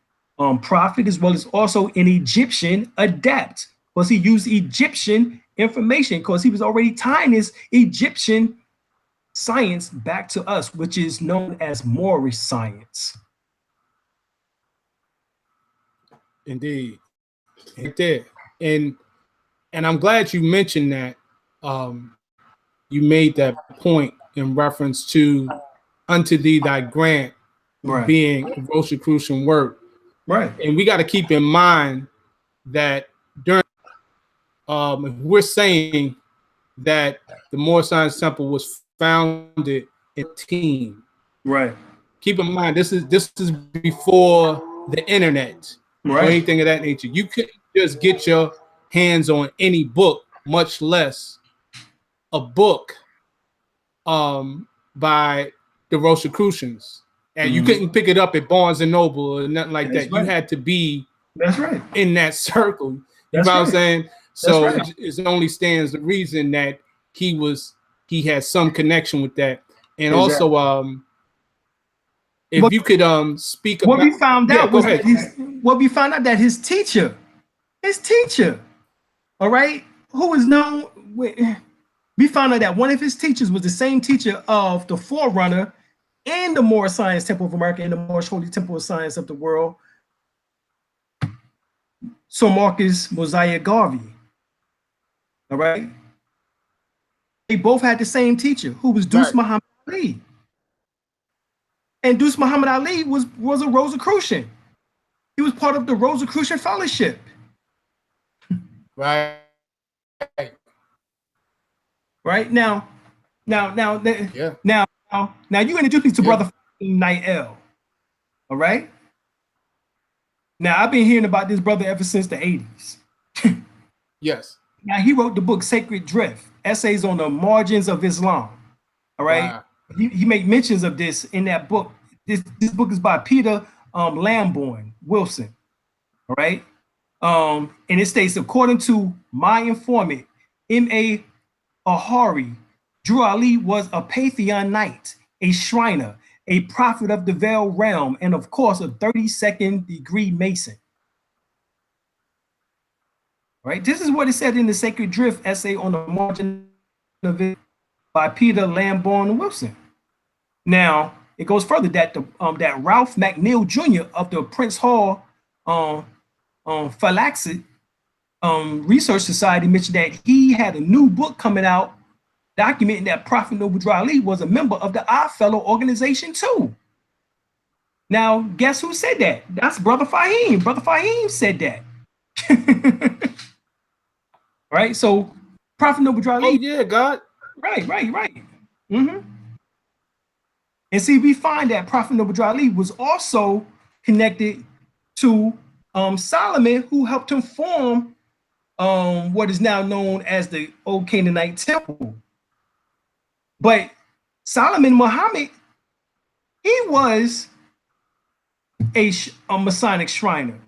prophet, as well as also an Egyptian adept, because he used Egyptian information, because he was already tying his Egyptian science back to us, which is known as Moorish Science. Indeed. And I'm glad you mentioned that. You made that point in reference to Unto Thee Thy Grant, right, being a Rosicrucian work. Right. And we got to keep in mind that during we're saying that the Moorish Science Temple was founded in team. Right. Keep in mind this is before the internet, right, or anything of that nature. You couldn't just get your hands on any book, much less a book by the Rosicrucians. And you couldn't pick it up at Barnes and Noble or nothing like that. Right. You had to be in that circle. You know what I'm saying? So it only stands the reason that he had some connection with that. And also if you could speak what about we found out was that what we found out that his teacher, all right, who is known with, we found out that one of his teachers was the same teacher of the forerunner in the Moorish Science Temple of America and the Moorish Holy Temple of Science of the world, Sir Marcus Mosiah Garvey. All right. They both had the same teacher, who was Deuce Muhammad Ali. And Deuce Muhammad Ali was a Rosicrucian. He was part of the Rosicrucian Fellowship. Right. Right now, now you introduced me to Brother Night L. All right. Now I've been hearing about this brother ever since the 80s. Yes. Now he wrote the book Sacred Drift, Essays on the Margins of Islam. All right. Wow. He made mentions of this in that book. This book is by Peter Lamborn Wilson. All right. And it states, according to my informant, M.A. Ahari, Drew Ali was a Pantheon Knight, a Shriner, a prophet of the Veil realm, and of course, a 32nd degree Mason. Right? This is what it said in the Sacred Drift essay on the margin of it by Peter Lamborn Wilson. Now, it goes further that that Ralph McNeil Jr. of the Prince Hall Phylaxis Research Society mentioned that he had a new book coming out documenting that Prophet Noble Drew Ali was a member of the Odd Fellow organization too. Now, guess who said that? That's Brother Fahim. Brother Fahim said that. Right? So Prophet Noble Drew Ali. Oh yeah, God. Right. Mm-hmm. And see, we find that Prophet Noble Drew Ali was also connected to Solomon, who helped him form what is now known as the Old Canaanite Temple. But Solomon Muhammad, he was a Masonic Shriner.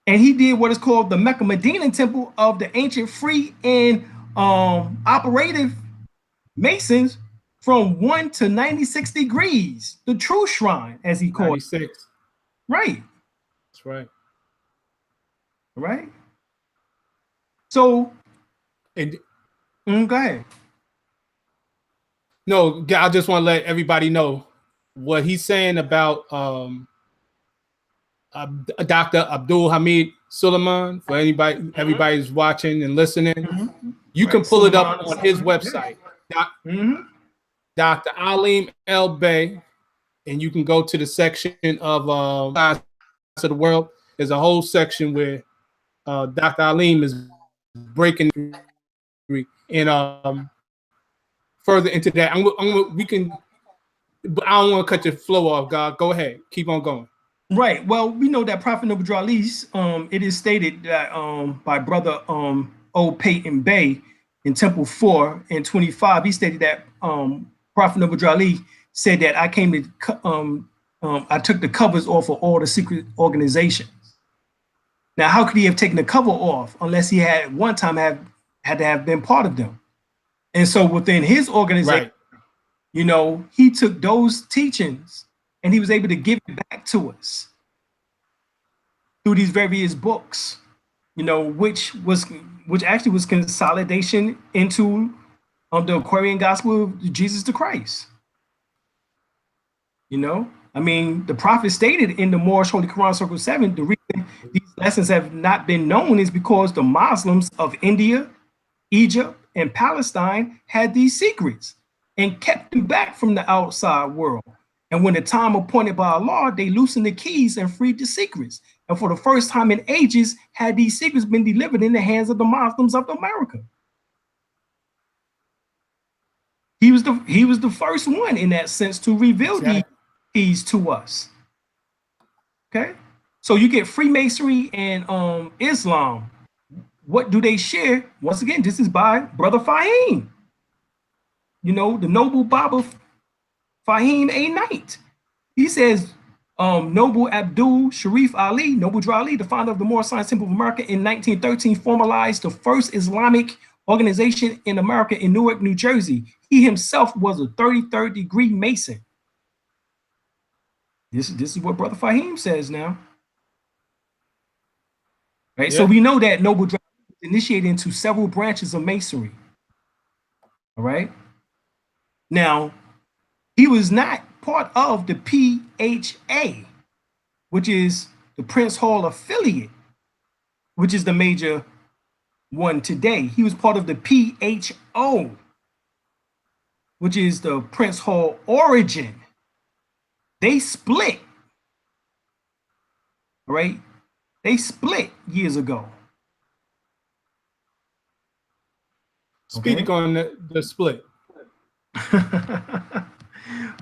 And he did what is called the Mecca Medina Temple of the ancient free and operative Masons from 1 to 96 degrees, the true shrine, as he called it. 96. Right. That's right. Right. So, and go ahead. No, I just want to let everybody know what he's saying about Dr. Abdul Hamid Suleiman. For everybody's watching and listening, you can pull it up on his website, Dr. Alim El-Bey, and you can go to the section of Science of the World. There's a whole section where Dr. Alim is breaking and further into that. But I don't want to cut your flow off, God. Go ahead, keep on going. Right. Well, we know that Prophet Noble Drew Ali, it is stated that by Brother O. Peyton Bey in Temple 4 and 25, he stated that Prophet Noble Drew Ali said that I came to I took the covers off of all the secret organizations. Now, how could he have taken the cover off unless he had one time had to have been part of them? And so within his organization, you know, he took those teachings and he was able to give it back to us through these various books, you know, which actually was consolidation into the Aquarian Gospel of Jesus the Christ. You know, I mean, the prophet stated in the Moorish Holy Quran Circle 7, the reason these lessons have not been known is because the Muslims of India, Egypt, and Palestine had these secrets and kept them back from the outside world. And when the time appointed by Allah, they loosened the keys and freed the secrets. And for the first time in ages, had these secrets been delivered in the hands of the Muslims of America. He was the first one in that sense to reveal these keys to us. Okay, so you get Freemasonry and Islam. What do they share? Once again, this is by Brother Fahim. You know, the Noble Baba Fahim A. Knight. He says, Noble Abdul Sharif Ali, Noble Drew Ali, the founder of the Moorish Science Temple of America in 1913, formalized the first Islamic organization in America in Newark, New Jersey. He himself was a 33rd degree Mason. This is what Brother Fahim says now. Right, so we know that Noble Drew Ali was initiated into several branches of Masonry. All right. Now, he was not part of the PHA, which is the Prince Hall affiliate, which is the major one today. He was part of the PHO, which is the Prince Hall origin. They split. All right. They split years ago. Speak on the split.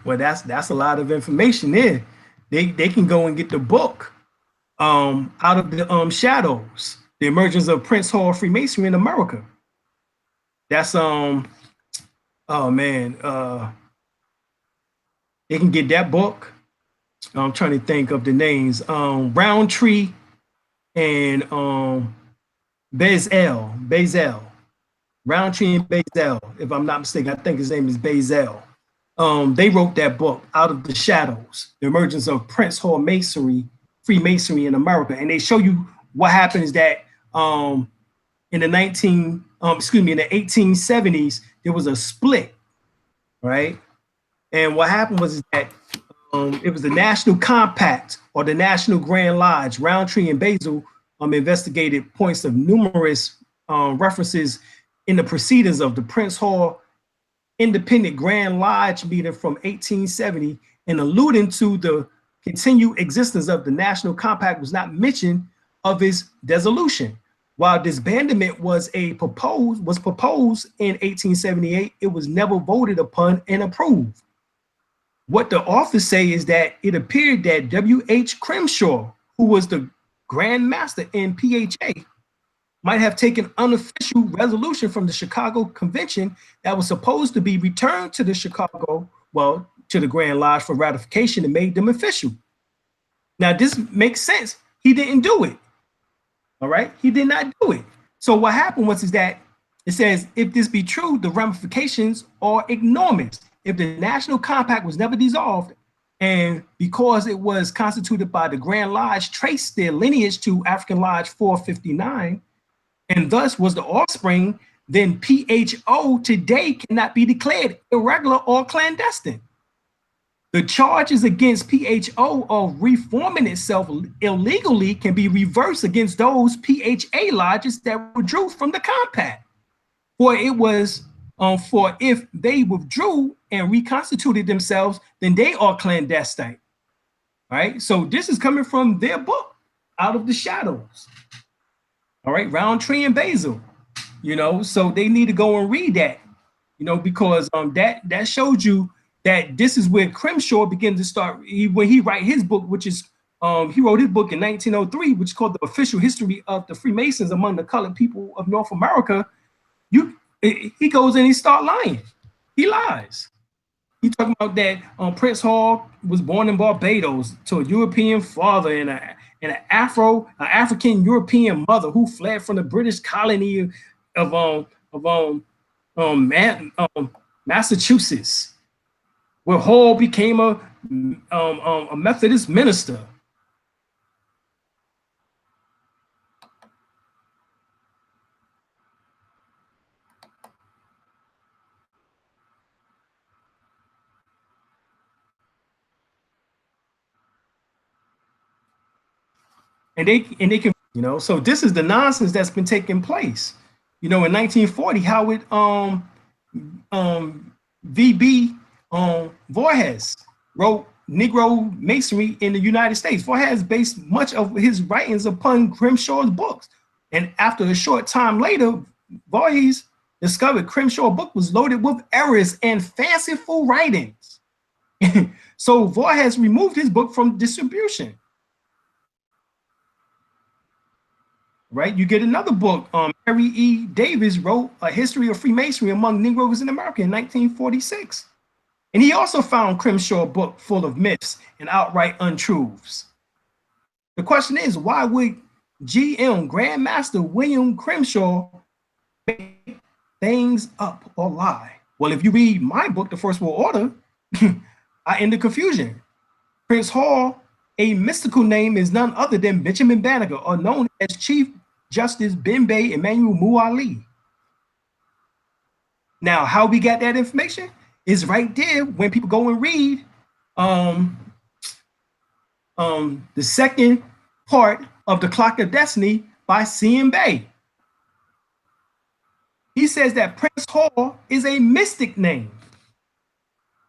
Well, that's a lot of information there. They can go and get the book, Out of the Shadows, the emergence of Prince Hall Freemasonry in America. That's oh man, they can get that book. I'm trying to think of the names. Roundtree and Bazel. Roundtree and Bazel, if I'm not mistaken. I think his name is Bazel. They wrote that book, Out of the Shadows, the emergence of Prince Hall Freemasonry in America. And they show you what happens that in the 1870s, there was a split, right? And what happened was that it was the National Compact or the National Grand Lodge. Roundtree and Basil investigated points of numerous references in the proceedings of the Prince Hall Independent Grand Lodge meeting from 1870, and alluding to the continued existence of the National Compact was not mentioned of its dissolution. While disbandment was proposed in 1878, it was never voted upon and approved. What the authors say is that it appeared that W.H. Crimshaw, who was the Grand Master in PHA, might have taken unofficial resolution from the Chicago Convention that was supposed to be returned to the to the Grand Lodge for ratification and made them official. Now, this makes sense. He didn't do it. All right, he did not do it. So what happened was that it says, if this be true, the ramifications are enormous. If the National Compact was never dissolved, and because it was constituted by the Grand Lodge, traced their lineage to African Lodge 459, and thus was the offspring, then PHO today cannot be declared irregular or clandestine. The charges against PHO of reforming itself illegally can be reversed against those PHA lodges that withdrew from the compact. For if they withdrew and reconstituted themselves, then they are clandestine. All right, so this is coming from their book, Out of the Shadows. All right, Roundtree and Basil, so they need to go and read that, because that showed you that this is where Crimshaw began to start when he wrote his book, which is he wrote his book in 1903, which is called The Official History of the Freemasons Among the Colored People of North America. He goes and he start lying. He lies. He talking about that Prince Hall was born in Barbados to a European father and an African European mother who fled from the British colony of Massachusetts, where Hall became a Methodist minister. And they can, so this is the nonsense that's been taking place. In 1940, Howard V.B. Voorhees wrote Negro Masonry in the United States. Voorhees based much of his writings upon Crimshaw's books. And after a short time later, Voorhees discovered Crimshaw's book was loaded with errors and fanciful writings. So Voorhees removed his book from distribution. Right, you get another book. Harry E. Davis wrote A History of Freemasonry Among Negroes in America in 1946. And he also found Crimshaw's book full of myths and outright untruths. The question is, why would G.M. Grandmaster William Crimshaw make things up or lie? Well, if you read my book, The First World Order, I end the confusion. Prince Hall, a mystical name, is none other than Benjamin Banneker, or known as Chief Justice Ben Bey Emmanuel Muali. Now, how we got that information is right there when people go and read the second part of The Clock of Destiny by M.S.T.A. He says that Prince Hall is a mystic name.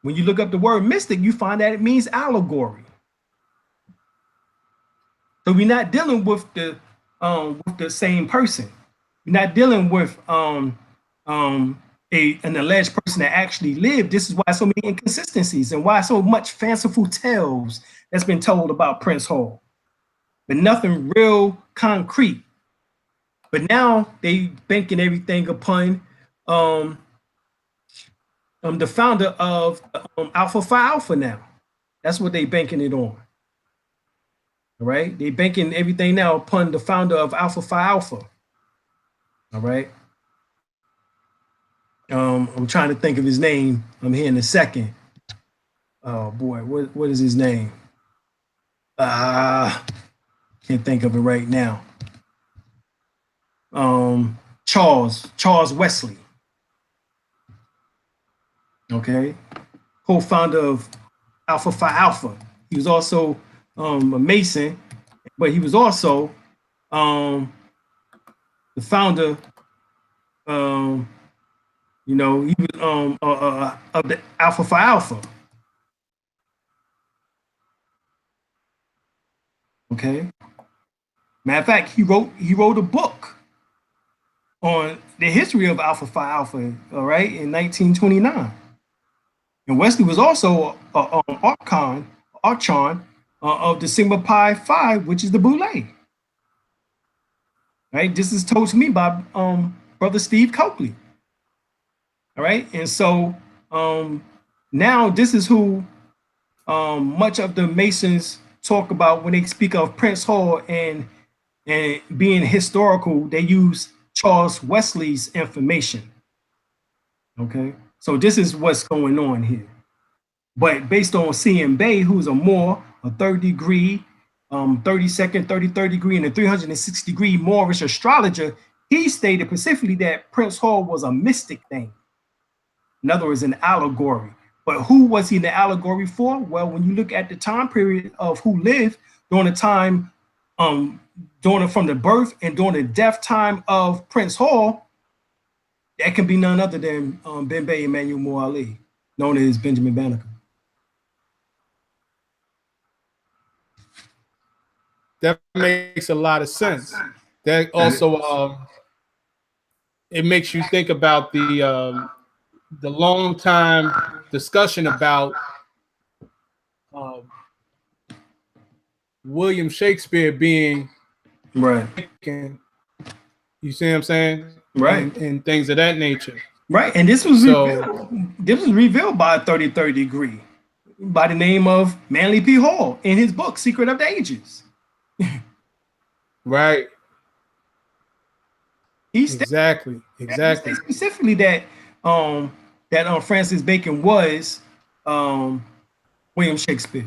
When you look up the word mystic, you find that it means allegory. So we're not dealing with the same person. We're not dealing with an alleged person that actually lived. This is why so many inconsistencies and why so much fanciful tales that's been told about Prince Hall, but nothing real concrete. But now they banking everything upon the founder of Alpha Phi Alpha now. That's what they banking it on. All right, they banking everything now upon the founder of Alpha Phi Alpha. All right. I'm trying to think of his name. I'm here in a second. Oh boy, what is his name? Can't think of it right now. Charles Wesley. Okay, co-founder of Alpha Phi Alpha. He was also a Mason, but he was also the founder. He was of the Alpha Phi Alpha. Okay. Matter of fact, he wrote a book on the history of Alpha Phi Alpha, all right, in 1929. And Wesley was also an archon of the Sigma Pi Phi, which is the Boule. Right? This is told to me by Brother Steve Coakley. All right, and so now this is who much of the Masons talk about when they speak of Prince Hall and being historical. They use Charles Wesley's information. Okay, so this is what's going on here. But based on M.S.T.A, who's a Moor, a third degree, 32nd, 33rd degree, and a 360 degree Moorish astrologer, he stated specifically that Prince Hall was a mystic name. In other words, an allegory. But who was he the allegory for? Well, when you look at the time period of who lived during the time, from the birth and during the death time of Prince Hall, that can be none other than Ben-Bey Emmanuel Moore Ali, known as Benjamin Banneker. That makes a lot of sense. That also it makes you think about the long time discussion about William Shakespeare being right. You see what I'm saying? Right. And things of that nature. Right. And this was revealed by a 33rd degree by the name of Manly P. Hall in his book, Secret of the Ages. Right. Exactly. Specifically that Francis Bacon was William Shakespeare.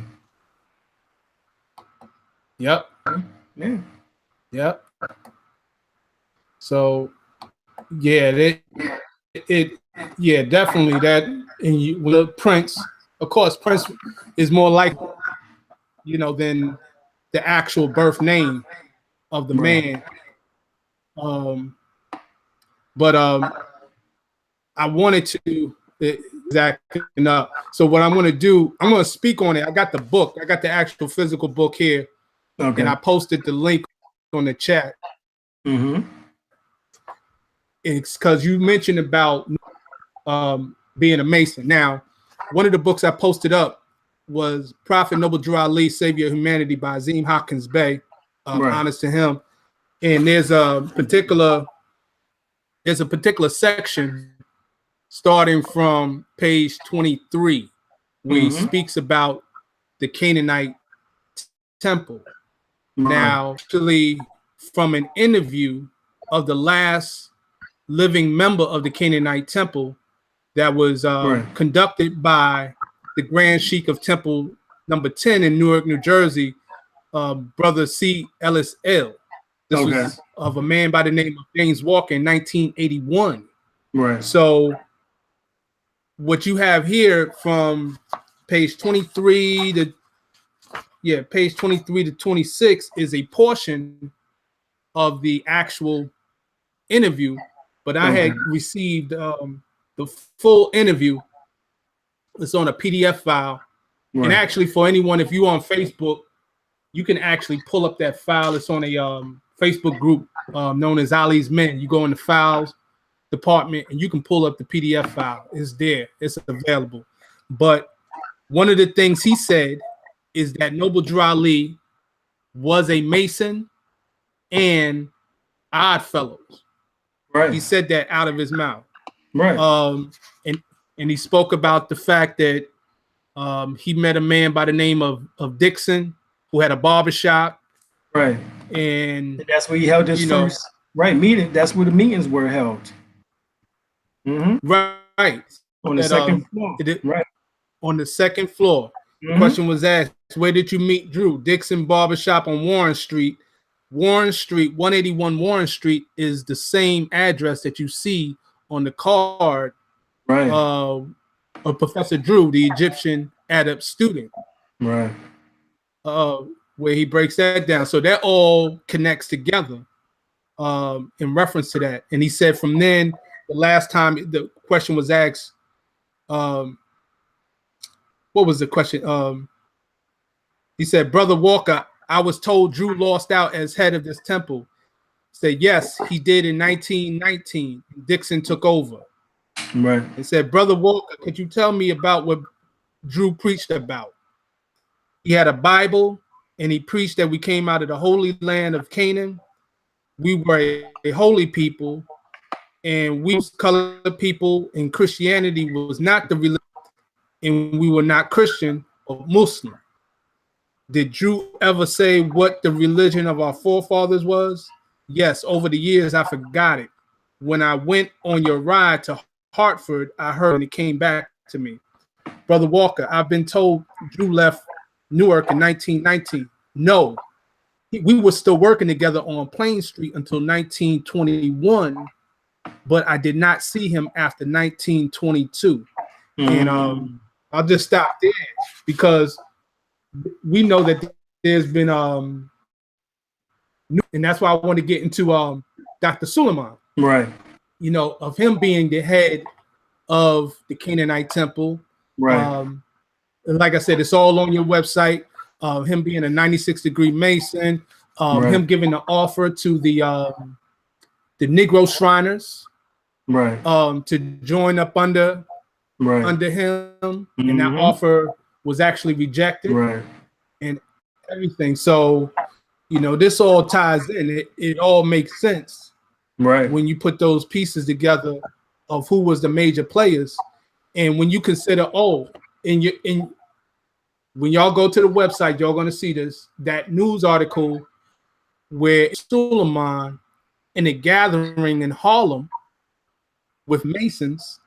Yep. Yeah. Yep. So yeah, definitely that. And with Prince, of course, Prince is more likely, than the actual birth name of the man. But I wanted to exactly enough. So what I'm going to do, I'm going to speak on it. I got the book. I got the actual physical book here. Okay. And I posted the link on the chat. Mm-hmm. It's because you mentioned about being a Mason. Now, one of the books I posted up was Prophet Noble Drew Ali, Savior of Humanity by Azim Hawkins Bey. Honors to him. And there's a particular section starting from page 23 where he speaks about the Canaanite Temple. Now, actually, from an interview of the last living member of the Canaanite Temple that was conducted by the Grand Sheik of Temple number 10 in Newark, New Jersey, Brother C. Ellis L. This was of a man by the name of James Walker in 1981. Right. So what you have here from page 23 to page 23 to 26 is a portion of the actual interview, but I had received the full interview. It's on a PDF file. Right. And actually, for anyone, if you're on Facebook, you can actually pull up that file. It's on a Facebook group known as Ali's Men. You go in the files department and you can pull up the PDF file. It's there. It's available. But one of the things he said is that Noble Drew Ali was a Mason and Odd Fellows. Right. He said that out of his mouth. Right. And he spoke about the fact that he met a man by the name of Dixon who had a barbershop. Right. And that's where he held his first meeting. That's where the meetings were held. Mm-hmm. Right. On the second floor. Right. On the second floor. Mm-hmm. The question was asked, where did you meet Drew? Dixon Barbershop on Warren Street. Warren Street, 181 Warren Street is the same address that you see on the card of Professor Drew, the Egyptian Adept student. Right. Where he breaks that down. So that all connects together in reference to that. And he said from then, the last time the question was asked, what was the question? He said, Brother Walker, I was told Drew lost out as head of this temple. Said, yes, he did in 1919. Dixon took over. Right. He said, Brother Walker, could you tell me about what Drew preached about? He had a Bible, and he preached that we came out of the holy land of Canaan. We were a holy people, and we was colored people, and Christianity was not the religion, and we were not Christian or Muslim. Did Drew ever say what the religion of our forefathers was? Yes, over the years, I forgot it. When I went on your ride to Hartford, I heard and it came back to me. Brother Walker, I've been told Drew left Newark in 1919. No, we were still working together on Plain Street until 1921, but I did not see him after 1922. Mm-hmm. And I'll just stop there because we know that there's been and that's why I want to get into Dr. Suleiman, right? You know, of him being the head of the Canaanite Temple, right? Like I said, it's all on your website. Him being a 96-degree Mason, him giving the offer to the Negro Shriners, right? To join up under him, mm-hmm. and that offer was actually rejected, right? And everything. So, you know, this all ties in. It all makes sense, right? When you put those pieces together of who was the major players, and when you consider, when y'all go to the website, y'all gonna see that news article where Suleiman in a gathering in Harlem with Masons,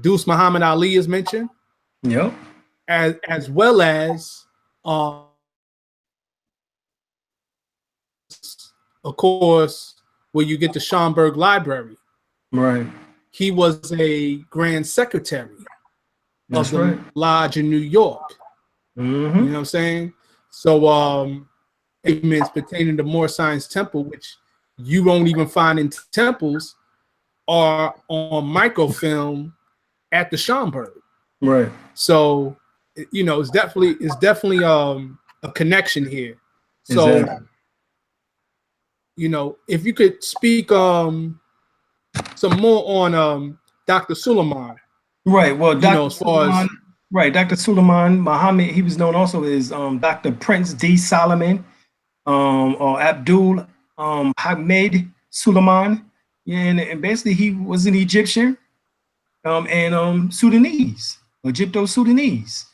Deuce Muhammad Ali is mentioned. Yep. As well as of course, where you get the Schomburg Library. Right. He was a grand secretary of the lodge in New York. Mm-hmm. You know what I'm saying? So statements pertaining to Moorish Science Temple, which you won't even find in temples, are on microfilm at the Schomburg. Right. So, you know, it's definitely a connection here. So, exactly. You know, if you could speak some more on Dr. Suleiman. Right. Well, Dr. Suleiman, Dr. Suleiman Muhammad, he was known also as Dr. Prince D. Solomon or Abdul Hamid Suleiman. And basically he was an Egyptian and Sudanese, Egypto-Sudanese,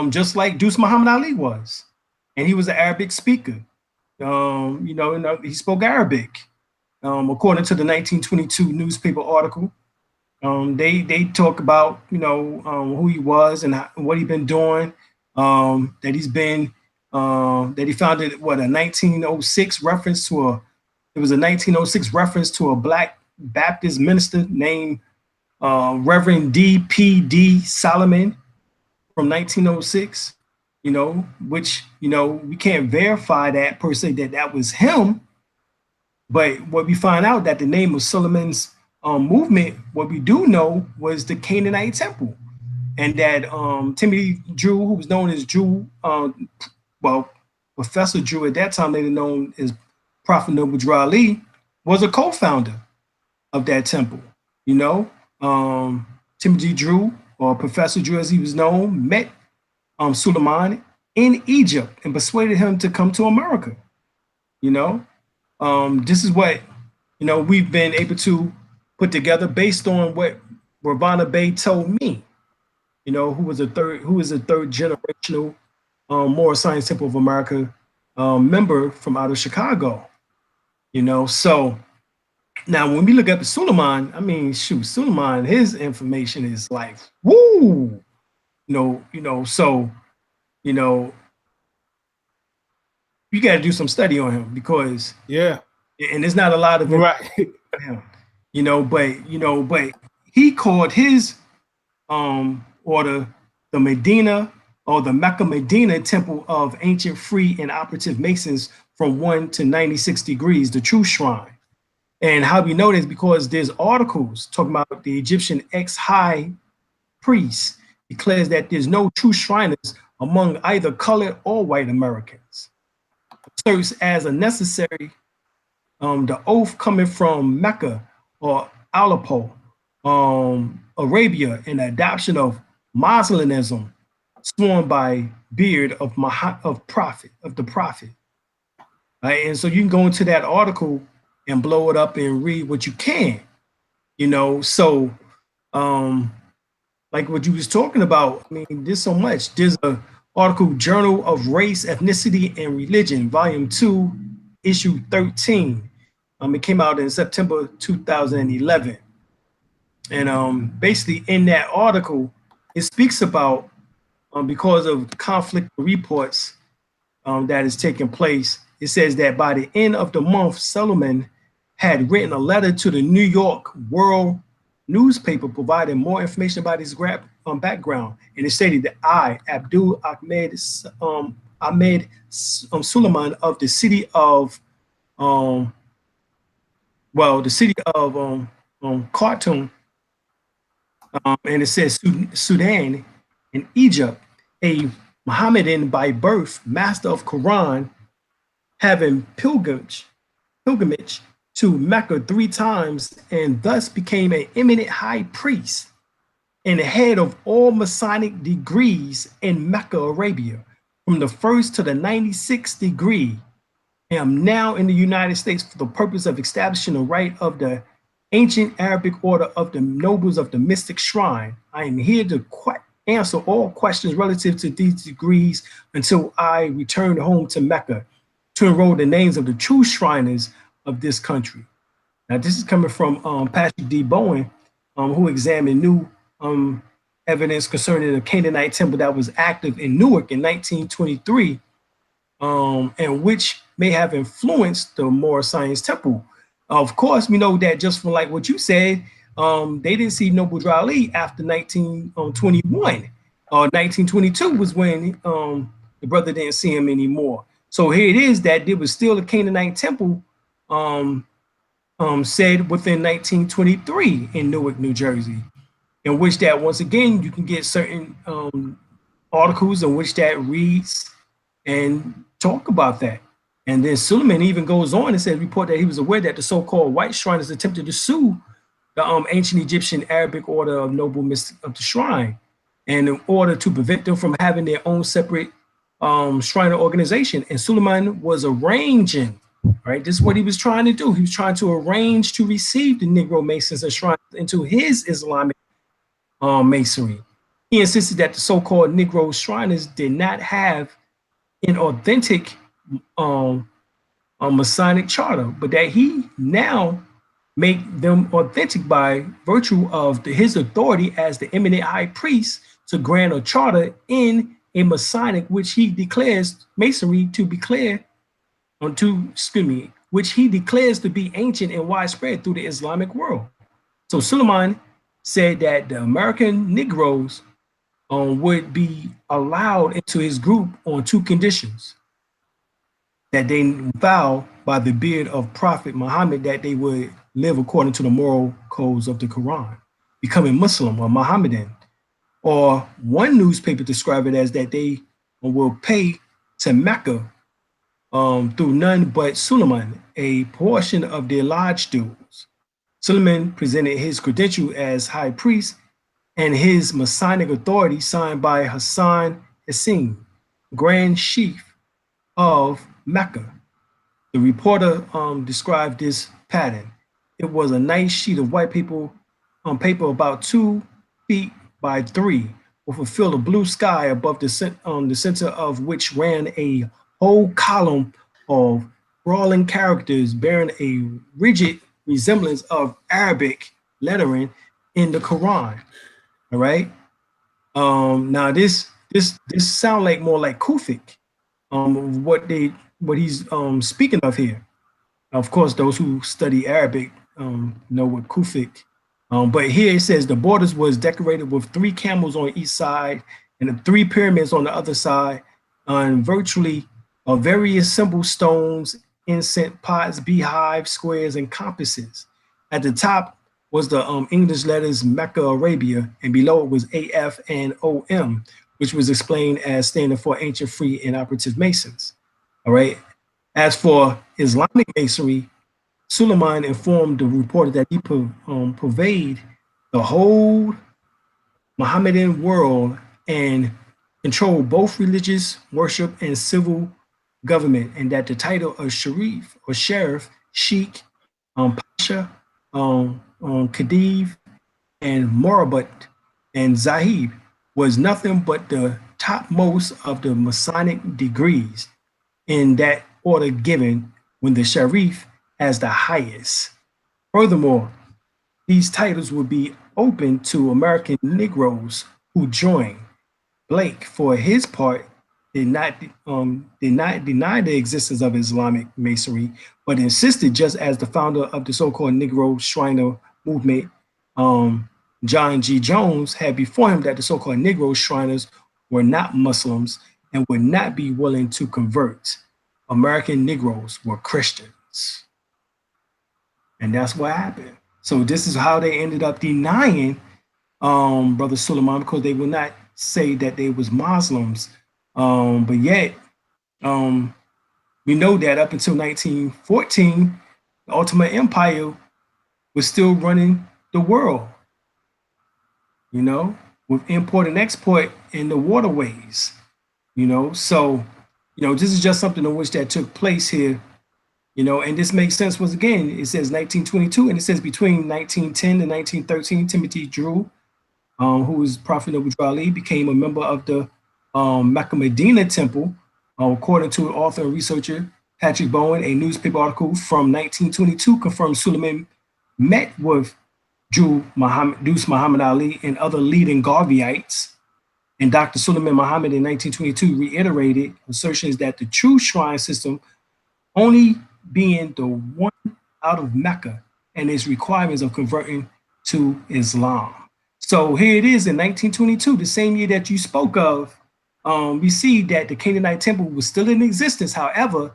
just like Deuce Muhammad Ali was. And he was an Arabic speaker. You know, he spoke Arabic. According to the 1922 newspaper article, they talk about, you know, who he was and what he'd been doing. That he founded a 1906 reference to a Black Baptist minister named Reverend D.P.D. Solomon from 1906, which, we can't verify that per se that was him. But what we find out that the name of Solomon's movement, what we do know was the Canaanite Temple. And that Timothy Drew, who was known as Drew, Professor Drew at that time, later known as Prophet Noble Drew Ali, was a co-founder of that temple. Timothy Drew, or Professor Drew as he was known, met Suleiman in Egypt and persuaded him to come to America. This is what we've been able to put together based on what Ravana Bey told me. Who is a third generational Moorish Science Temple of America member from out of Chicago. So now when we look up Suleiman, I mean, shoot, Suleiman, his information is like, woo, so you got to do some study on him because and there's not a lot of right. him, but he called his order the Medina or the Mecca Medina Temple of ancient free and operative Masons from 1 to 96 degrees, the true shrine. And how we know this because there's articles talking about the Egyptian ex-high priest declares that there's no true shriners among either colored or white Americans. Serves as a necessary, the oath coming from Mecca or Aleppo, Arabia, and the adoption of Moslemism, sworn by beard of the prophet. Right? And so you can go into that article and blow it up and read what you can, So, like what you was talking about, I mean, there's so much. There's a article, Journal of Race, Ethnicity, and Religion, Volume 2, Issue 13. It came out in September 2011. And basically in that article, it speaks about because of conflict reports that is taking place. It says that by the end of the month, Solomon had written a letter to the New York World newspaper providing more information about his background. And it stated that I, Abdul Ahmed Suleiman of the city of, Khartoum, and it says Sudan in Egypt, a Mohammedan by birth, master of Quran, having pilgrimage to Mecca 3 times, and thus became an eminent high priest and the head of all Masonic degrees in Mecca, Arabia, from the 1st to the 96th degree. I am now in the United States for the purpose of establishing the right of the ancient Arabic order of the nobles of the mystic shrine. I am here to answer all questions relative to these degrees until I return home to Mecca to enroll the names of the true shriners of this country. Now, this is coming from Patrick D. Bowen, who examined new evidence concerning the Canaanite Temple that was active in Newark in 1923, and which may have influenced the Moorish Science Temple. Of course, we know that just from like what you said, they didn't see Noble Drew Ali after 1921. 1922 was when the brother didn't see him anymore. So here it is that there was still a Canaanite Temple said within 1923 in Newark, New Jersey, in which that once again you can get certain articles in which that reads and talk about that. And then Suleiman even goes on and says, report that he was aware that the so-called white shriners attempted to sue the ancient Egyptian Arabic order of noble mystics of the shrine, and in order to prevent them from having their own separate Shriner organization. And Suleiman was arranging, right? This is what he was trying to do. He was trying to arrange to receive the Negro Masons and Shriners into his Islamic Masonry. He insisted that the so-called Negro Shriners did not have an authentic Masonic charter, but that he now make them authentic by virtue of his authority as the eminent high priest to grant a charter in a Masonic, which he declares Masonry to declare which he declares to be ancient and widespread through the Islamic world. So Suleiman said that the American Negroes would be allowed into his group on two conditions: that they vow by the beard of Prophet Muhammad that they would live according to the moral codes of the Quran, becoming Muslim or Mohammedan. Or one newspaper described it as that they will pay to Mecca through none but Suleiman a portion of their lodge dues. Suleiman presented his credential as high priest and his Masonic authority signed by Hassan Hussein, Grand Chief of Mecca. The reporter described this pattern. It was a nice sheet of white paper about 2 feet by 3, with a field of blue sky above the center of which ran a whole column of sprawling characters bearing a rigid resemblance of Arabic lettering in the Quran. All right. Now this sound like more like Kufic, what he's speaking of here. Of course, those who study Arabic know what Kufic. But here it says the borders was decorated with 3 camels on each side and the 3 pyramids on the other side, and virtually various simple stones, incense pots, beehives, squares, and compasses. At the top was the English letters Mecca, Arabia, and below it was AF and OM, which was explained as standing for Ancient Free and Operative Masons. All right. As for Islamic Masonry, Suleiman informed the reporter that he pervade the whole Mohammedan world and control both religious worship and civil government, and that the title of Sharif or Sheriff, Sheikh, Pasha, Khedive, and Morabat and Zahib was nothing but the topmost of the Masonic degrees in that order given, when the Sharif as the highest. Furthermore, these titles would be open to American Negroes who joined. Blake, for his part, did not deny the existence of Islamic Masonry, but insisted, just as the founder of the so-called Negro Shriner movement, John G. Jones, had before him, that the so-called Negro Shriners were not Muslims and would not be willing to convert. American Negroes were Christians. And that's what happened. So this is how they ended up denying Brother Suleiman, because they would not say that they was Muslims. But yet, we know that up until 1914, the Ottoman Empire was still running the world, you know, with import and export in the waterways, you know. So, you know, this is just something in which that took place here, you know, and this makes sense once again. It says 1922, and it says between 1910 and 1913, Timothy Drew, who was Prophet Noble Drew Ali, became a member of the Mecca Medina Temple, according to author and researcher Patrick Bowen. A newspaper article from 1922 confirmed Suleiman met with Deuce Muhammad Ali and other leading Garveyites. And Dr. Suleiman Muhammad in 1922 reiterated assertions that the true shrine system only being the one out of Mecca and its requirements of converting to Islam. So here it is in 1922, the same year that you spoke of. We see that the Canaanite Temple was still in existence. However,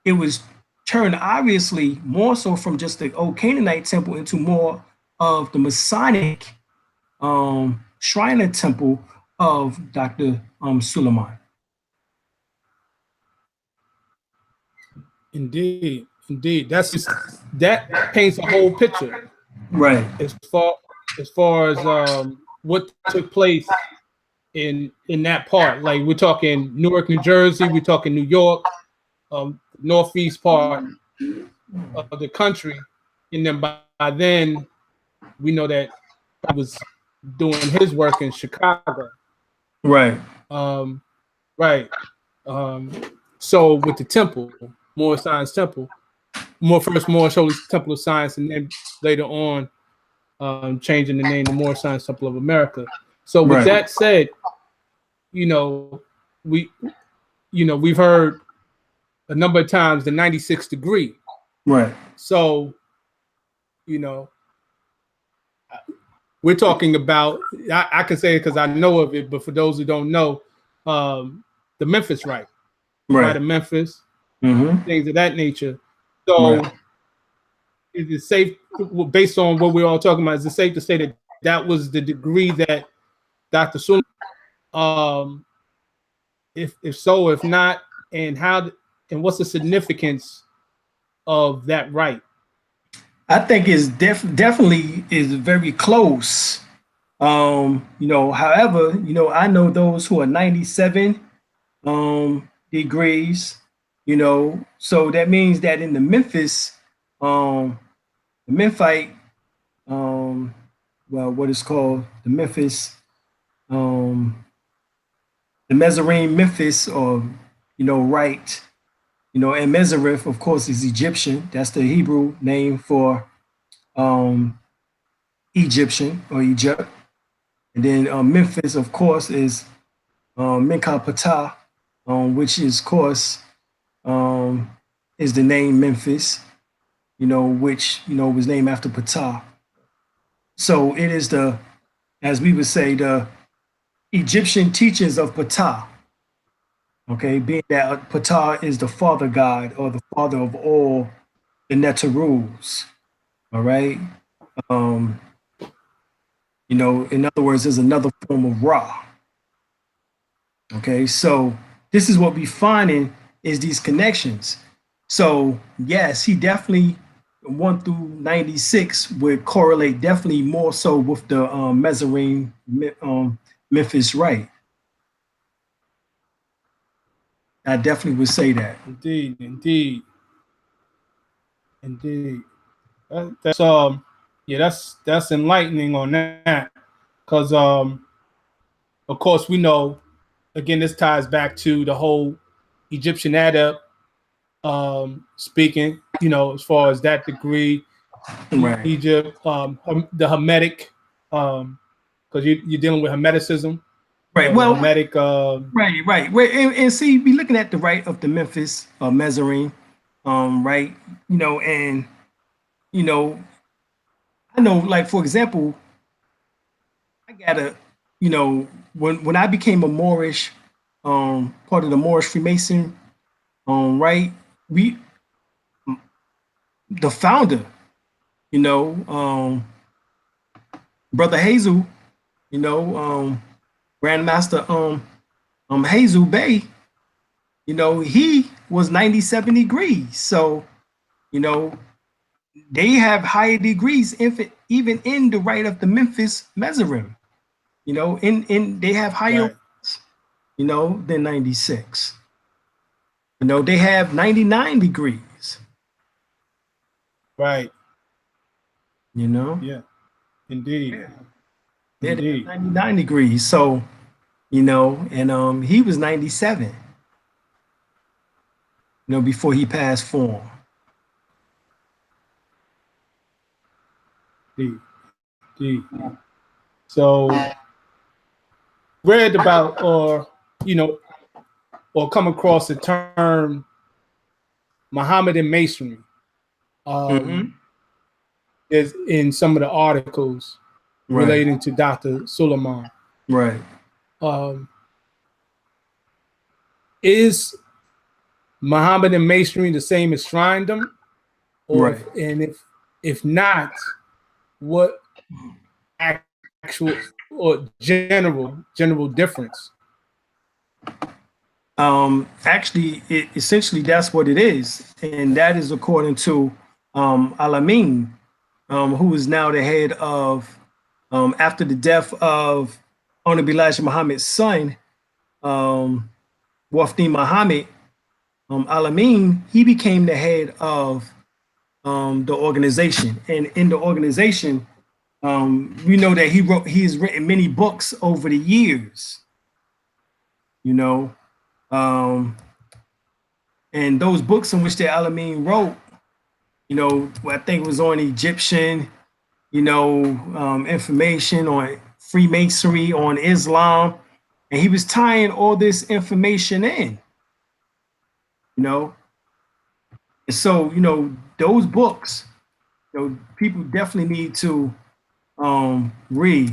it was turned obviously more so from just the old Canaanite Temple into more of the Masonic Shriner Temple of Dr. Suleiman. Indeed. That paints a whole picture, right? As far as what took place in that part. Like, we're talking Newark, New Jersey, we're talking New York, northeast part of the country, and then by then we know that I was doing his work in Chicago. Right. Right. So with the temple, Moorish Science Temple, Moorish Holy Temple of Science, and then later on changing the name to Moorish Science Temple of America. So with that said, you know, we've heard a number of times the 96 degree. Right. So, you know, we're talking about, I can say it because I know of it, but for those who don't know, the Memphis rite, right of Memphis, things of that nature. So is it safe, based on what we're all talking about, is it safe to say that that was the degree that Dr. Suleiman, if so, if not, and how, and what's the significance of that rite? I think it's definitely is very close. You know, however, you know, I know those who are 97 degrees, you know, so that means that in the Memphis, the Memphite, well, what is called the Memphis, the Mezzarine Memphis, or, you know, rite, you know, and Mezarith, of course, is Egyptian. That's the Hebrew name for Egyptian or Egypt. And then Memphis, of course, is Minka Patah, which is, of course, is the name Memphis, you know, which, you know, was named after Patah. So it is the, as we would say, the Egyptian teachings of Patah. Okay, being that Patah is the father god, or the father of all the Netarus. All right. You know, in other words, there's another form of Ra. Okay, so this is what we finding is these connections. So yes, he definitely 1 through 96 would correlate definitely more so with the Mezzarine Memphis rite. I definitely would say that. Indeed, indeed, indeed. That's yeah, that's enlightening on that, because of course we know, again, this ties back to the whole Egyptian Adept speaking, you know, as far as that degree, Right. Egypt, the Hermetic, because you're dealing with Hermeticism, Right. Well, Hermetic. right. And see, we looking at the rite of the Memphis Mezzarine, right? You know, and you know, I know, like for example, I gotta, you know, when I became a Moorish, part of the Moorish Freemason, right? The founder, you know, Brother Hazel, you know, Grandmaster Hazel Bey, you know, he was 97 degrees. So, you know, they have higher degrees even in the rite of the Memphis Mezzarine. You know, in they have higher, you know, than 96. You know, they have 99 degrees. Right. You know? Yeah. Indeed. Yeah, Indeed. 99 degrees. So, you know, and he was 97, you know, before he passed form. Indeed. So read about, or you know, or come across the term Mohammedan masonry. Is in some of the articles relating to Dr. Suleiman. Right. Is Mohammedan masonry the same as Shrindom? Or if not, what actual or general difference? Actually, essentially that's what it is, and that is according to Alim, who is now the head of, after the death of Honorable Elijah Muhammad's son, Wafdi Muhammad, Alim, he became the head of the organization, and in the organization, we know that he has written many books over the years, you know. And those books in which the Alim wrote, you know, I think it was on Egyptian, you know, information on Freemasonry, on Islam, and he was tying all this information in, you know. And so, you know, those books, you know, people definitely need to read,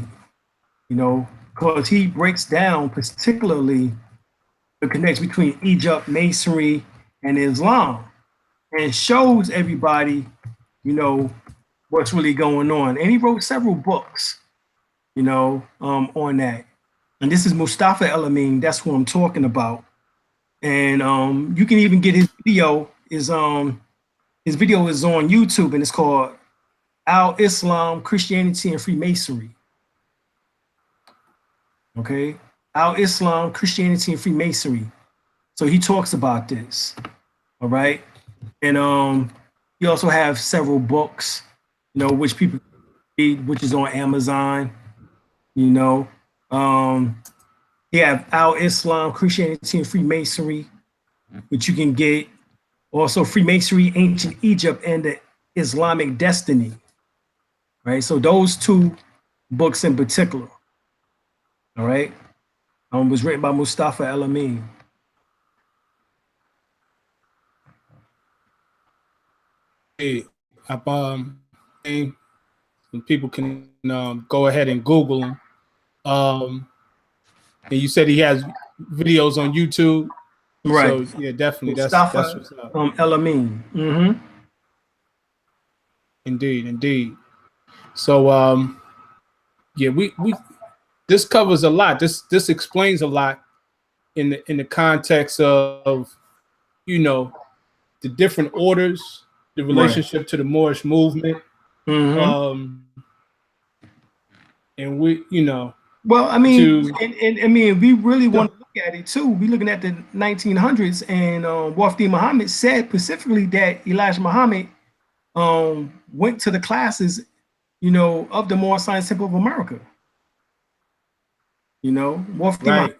because he breaks down particularly the connection between Egypt, Masonry, and Islam, and shows everybody, what's really going on. And he wrote several books, on that. And this is Mustafa El-Amin. That's who I'm talking about. And you can even get his video. His video is on YouTube, and it's called Al-Islam, Christianity, and Freemasonry. Okay, Al-Islam, Christianity, and Freemasonry. So he talks about this. All right, and he also have several books, which people read, which is on Amazon. He have Al-Islam, Christianity, and Freemasonry, which you can get. Also, Freemasonry, Ancient Egypt, and the Islamic Destiny. Right, so those two books in particular. All right, was written by Mustafa El-Amin. Hey, people can go ahead and Google him. And you said he has videos on YouTube, right? So yeah, definitely. Mustafa, that's what's up. El-Amin. Mm-hmm. Indeed. So yeah, we this covers a lot. This explains a lot in the context of the different orders, the relationship to the Moorish movement. Mm-hmm. And we, well, I mean, and I mean, we really want to look at it too. We're looking at the 1900s, and Wafdi Muhammad said specifically that Elijah Muhammad went to the classes, of the Moorish Science Temple of America. Wafdi Muhammad,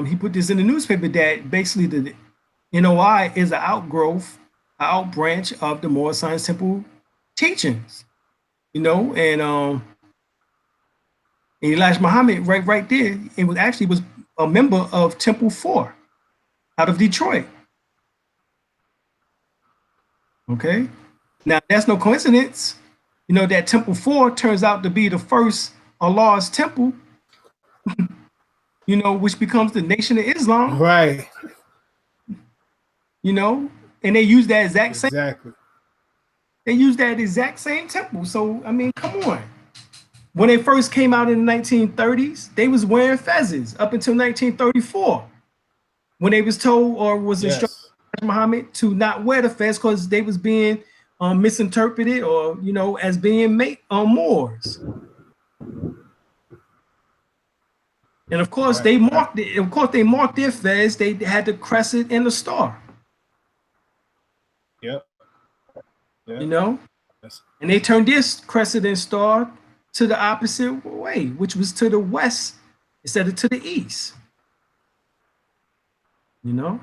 he put this in the newspaper that basically the NOI is an outgrowth, an outbranch of the Moorish Science Temple teachings. And Elijah Muhammad, right there, it was a member of Temple 4 out of Detroit. Okay, now that's no coincidence, that Temple 4 turns out to be the first Allah's temple, which becomes the Nation of Islam. Right. And they use that exact same. Exactly. They use that exact same temple. So, I mean, come on. When they first came out in the 1930s, they was wearing fezzes up until 1934. When they was told or was instructed by Muhammad to not wear the fez because they was being misinterpreted or, as being Moors. And of course, they marked it. Of course, they marked their fez. They had the crescent and the star. Yep. And they turned this crescent and star to the opposite way, which was to the west instead of to the east.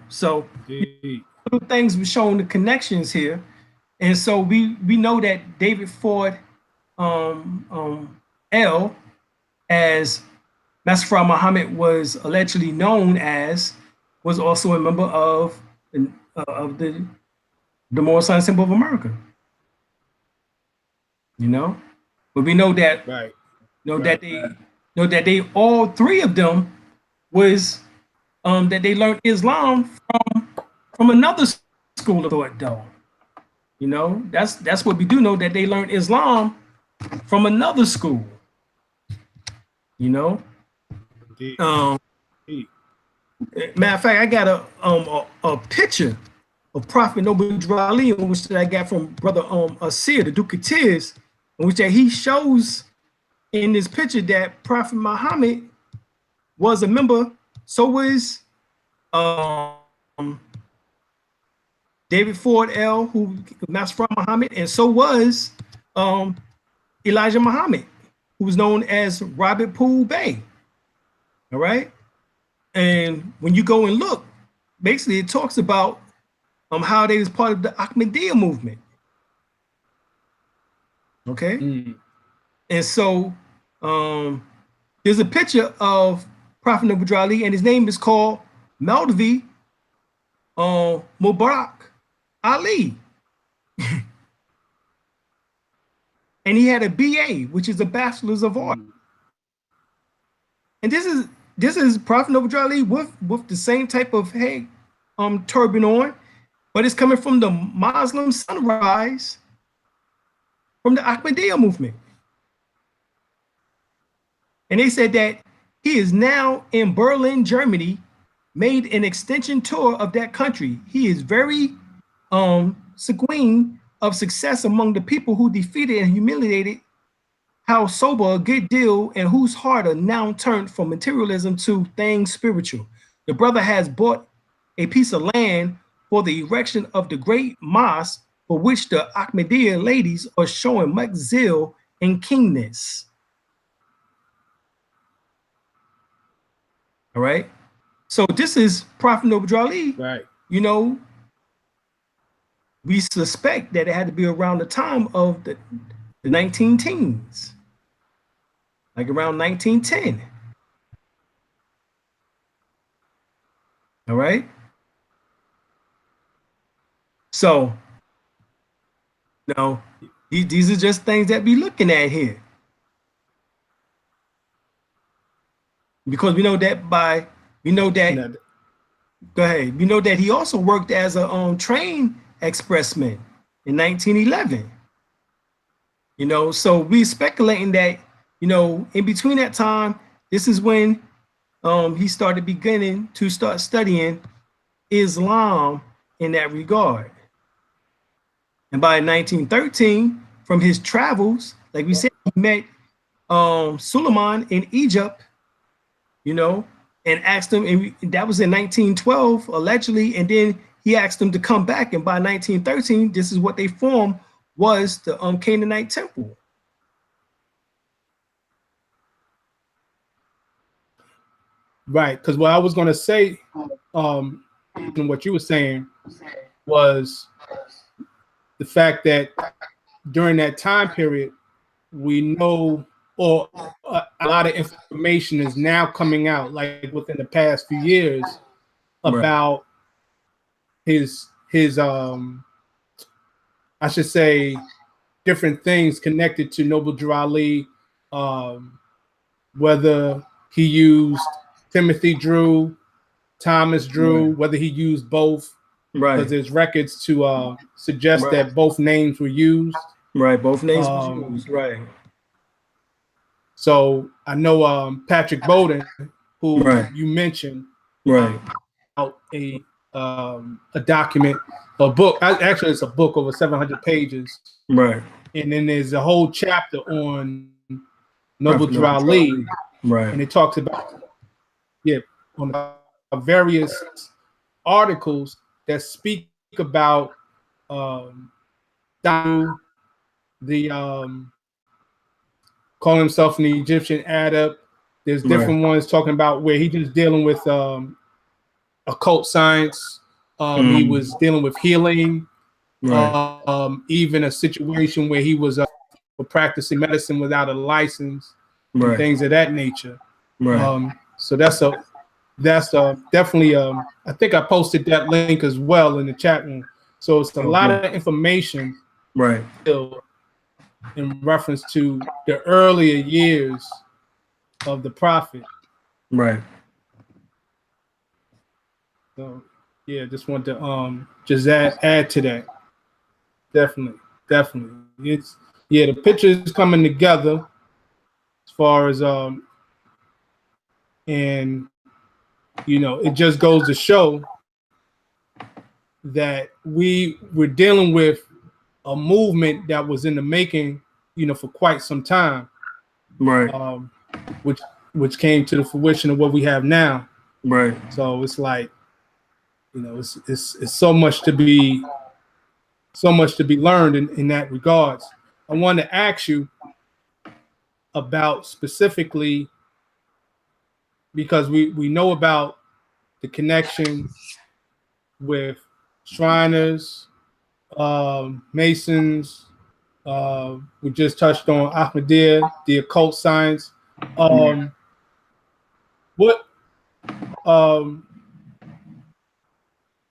So little things were showing the connections here, and so we know that David Ford L, as Master Muhammad was allegedly known as, was also a member of the Moorish Science Temple of America. But we know that that they all three of them was that they learned Islam from another school of thought, though. That's what we do know, that they learned Islam from another school. Matter of fact, I got a picture of Prophet Noble Ali, which I got from Brother Asir, the Duke of Tears, in which that he shows in this picture that Prophet Muhammad was a member. So was David Ford L, who Master Muhammad, and so was Elijah Muhammad, who was known as Robert Poole Bey. All right, and when you go and look, basically it talks about how they was part of the Ahmadiyya movement. Okay, and so there's a picture of Prophet Noble Ali, and his name is called Maulvi Mubarak Ali. All right, and he had a BA, which is a Bachelor's of Art. And this is Prophet Noble Ali with the same type of turban on, but it's coming from the Muslim sunrise from the Ahmadiyya movement. And they said that he is now in Berlin, Germany, made an extension tour of that country. He is very sanguine of success among the people who defeated and humiliated, how sober a good deal, and whose heart are now turned from materialism to things spiritual. The brother has bought a piece of land for the erection of the great mosque, for which the Ahmadiyya ladies are showing much zeal and keenness. All right. So this is Prophet Noble Ali. Right. You know, we suspect that it had to be around the time of the 19 teens, like around 1910. All right. So, you know, these are just things that we looking at here. Because we know that go ahead. We know that he also worked as a train expressman in 1911. You know, so we speculating that, you know, in between that time, this is when he started beginning to start studying Islam in that regard. And by 1913, from his travels, like we said, he met Suleiman in Egypt, you know, and asked him, and that was in 1912, allegedly, and then he asked them to come back, and by 1913, this is what they formed, was the Canaanite Temple. Right, because what I was going to say, and what you were saying, was the fact that during that time period, we know, or a lot of information is now coming out, like within the past few years, about his I should say, different things connected to Noble Drew Ali, whether he used Timothy Drew, Thomas Drew, whether he used both, because there's records to suggest that both names were used. Right, both names were used, right. So I know Patrick Bowden, who you mentioned, out a document, a book. Actually, it's a book over 700 pages. Right. And then there's a whole chapter on Noble Drew Ali. Right. And it talks about, on various articles that speak about the calling himself an Egyptian adept. There's different ones talking about where he just dealing with occult science. He was dealing with healing. Even a situation where he was practicing medicine without a license, and things of that nature. So that's definitely I think I posted that link as well in the chat room. So it's a lot of information, still in reference to the earlier years of the prophet. So yeah, just want to just add to that. Definitely. It's the picture is coming together as far as and you know, it just goes to show that we're dealing with a movement that was in the making, you know, for quite some time, which came to the fruition of what we have now. So it's like, you know, it's so much to be learned in that regards. I want to ask you about specifically, because we know about the connection with Shriners, Masons. We just touched on Ahmadiyya, the occult science.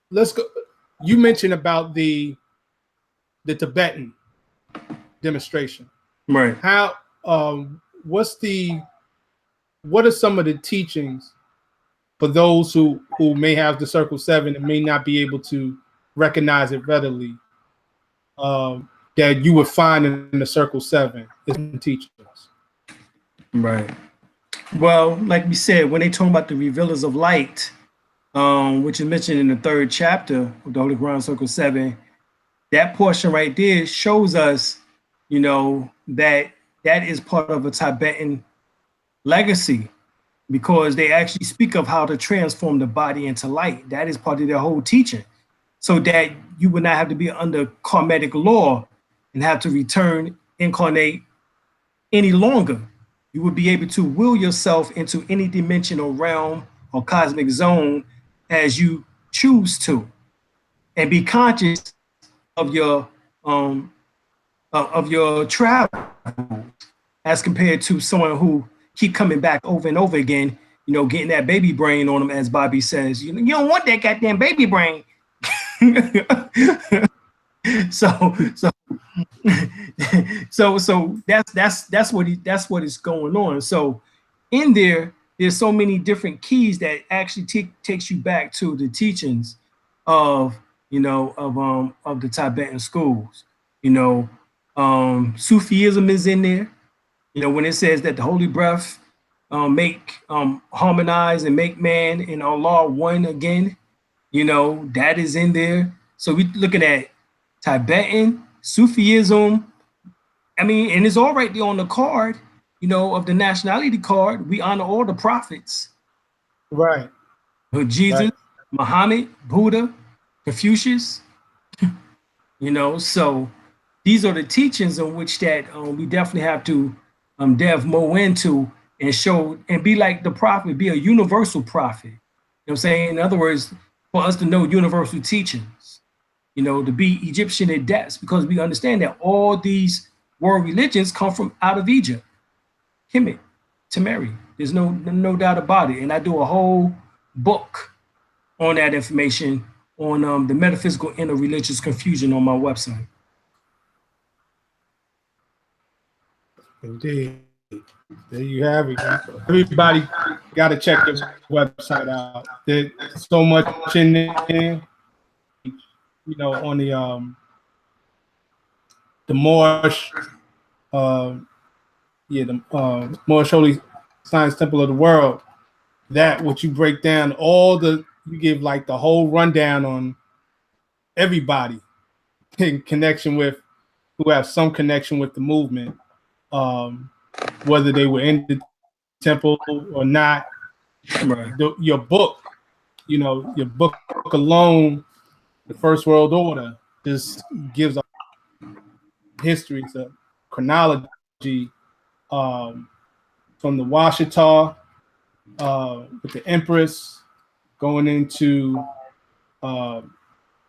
Let's go. You mentioned about the Tibetan demonstration. Right. How what are some of the teachings for those who may have the Circle 7 and may not be able to recognize it readily, that you would find in the Circle 7 is teachings? Right. Well, like we said, when they talk about the revealers of light, which is mentioned in the 3rd chapter of the Holy Ground Circle 7, that portion right there shows us, you know, that is part of a Tibetan legacy, because they actually speak of how to transform the body into light. That is part of their whole teaching, so that you would not have to be under karmatic law and have to return, incarnate any longer. You would be able to will yourself into any dimension or realm or cosmic zone as you choose to, and be conscious of your travel, as compared to someone who keep coming back over and over again, you know, getting that baby brain on them, as Bobby says. You don't want that goddamn baby brain. so that's what is going on. So in there's so many different keys that actually takes you back to the teachings of, you know, of the Tibetan schools. You know, Sufism is in there. You know, when it says that the holy breath harmonize and make man and Allah one again, you know, that is in there. So we looking at Tibetan, Sufism. I mean, and it's all right there on the card, you know, of the nationality card. We honor all the prophets. Right. Jesus, right. Muhammad, Buddha, Confucius. You know, so these are the teachings in which that we definitely have to delve more into and show and be like the prophet, be a universal prophet. You know what I'm saying? In other words, for us to know universal teachings, you know, to be Egyptian adepts, because we understand that all these world religions come from out of Egypt. Kemet, Temeri. There's no doubt about it. And I do a whole book on that information on the metaphysical interreligious confusion on my website. Indeed. There you have it. Everybody got to check the website out. There's so much in there. You know, on the Moorish, the Moorish Holy Science Temple of the World. That what you break down, you give like the whole rundown on everybody in connection with, who have some connection with the movement. Whether they were in the temple or not. Right. Your book, you know, your book alone, The First World Order, just gives a history, a chronology from the Washita with the Empress, going into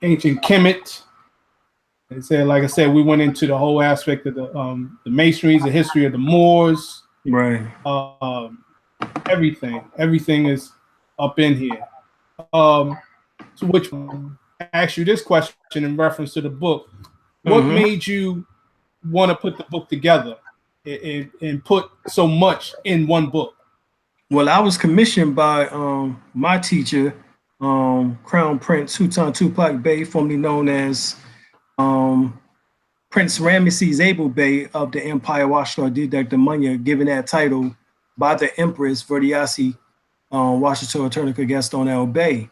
ancient Kemet. And said, like I said, we went into the whole aspect of the masonries, the history of the Moors, right? Everything is up in here. So, which I ask you this question in reference to the book: what made you want to put the book together and put so much in one book? Well, I was commissioned by my teacher, Crown Prince Sultan Tupac Bey, formerly known as Prince Ramesses El-Bey of the Empire Washita Didacta Munya, given that title by the Empress Verdiasi Washita Eternica Gaston El-Bey.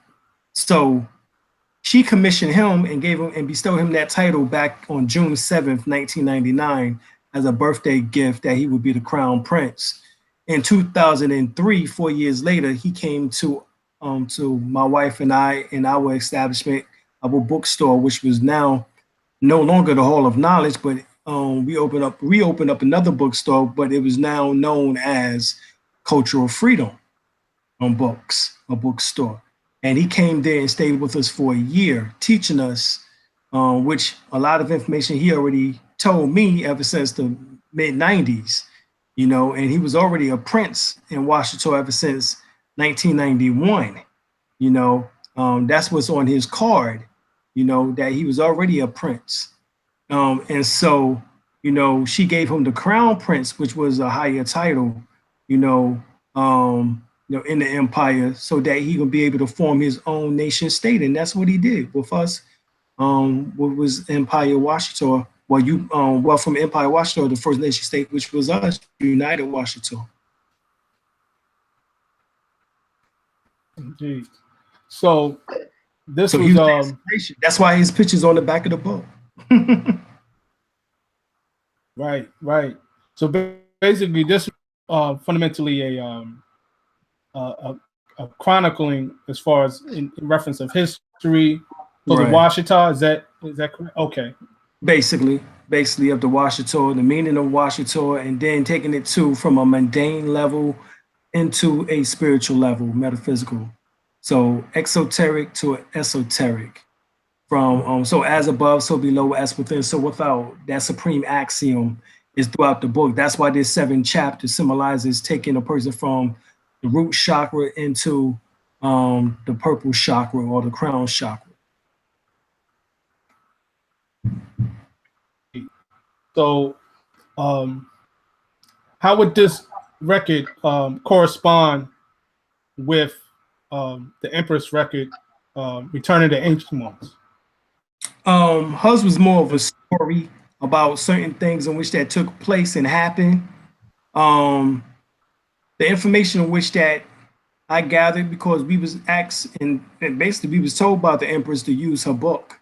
So she commissioned him and gave him and bestowed him that title back on June 7th, 1999, as a birthday gift that he would be the Crown Prince. In 2003, 4 years later, he came to my wife and I in our establishment of a bookstore, which was now no longer the Hall of Knowledge, but we reopened up another bookstore, but it was now known as Cultural Freedom on Books, a bookstore. And he came there and stayed with us for a year, teaching us, which a lot of information he already told me ever since the mid-90s, you know, and he was already a prince in Washington ever since 1991, you know. That's what's on his card, you know, that he was already a prince. And so you know, she gave him the crown prince, which was a higher title, in the empire, so that he would be able to form his own nation state. And that's what he did with us. What was Empire Washington? Well, from Empire Washington, the first nation state, which was us, United Washington. Indeed. So this So was that's why his picture's on the back of the book. right. So basically, this fundamentally a chronicling as far as in reference of history for the Washita. Is that correct? Okay. Basically of the Washita, the meaning of Washita, and then taking it from a mundane level into a spiritual level, metaphysical. So exoteric to esoteric. From so as above, so below, as within, so without. That supreme axiom is throughout the book. That's why this 7 chapters symbolizes taking a person from the root chakra into the purple chakra or the crown chakra. So how would this record correspond with the Empress record, Return of the Ancient Ones? Hers was more of a story about certain things in which that took place and happened. The information in which that I gathered, because we was asked and basically we was told by the Empress to use her book.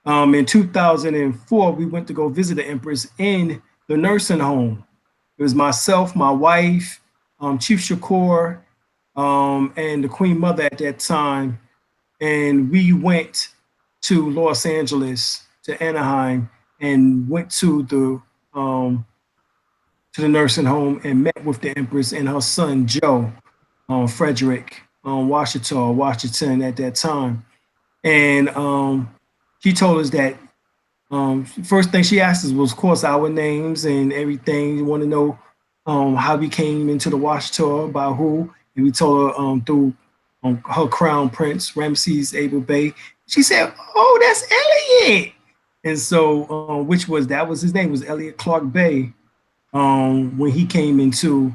In 2004, we went to go visit the Empress in the nursing home. It was myself, my wife, Chief Shakur, and the Queen Mother at that time. And we went to Los Angeles, to Anaheim, and went to the nursing home and met with the Empress and her son, Joe, Frederick, Washington at that time. And she told us that first thing she asked us was, of course, our names and everything. You want to know how we came into the Washington, by who. And we told her through her crown prince, Ramses El-Bey. She said, "Oh, that's Elliot." And so, that was his name, was Elliot Clark Bey. When he came into,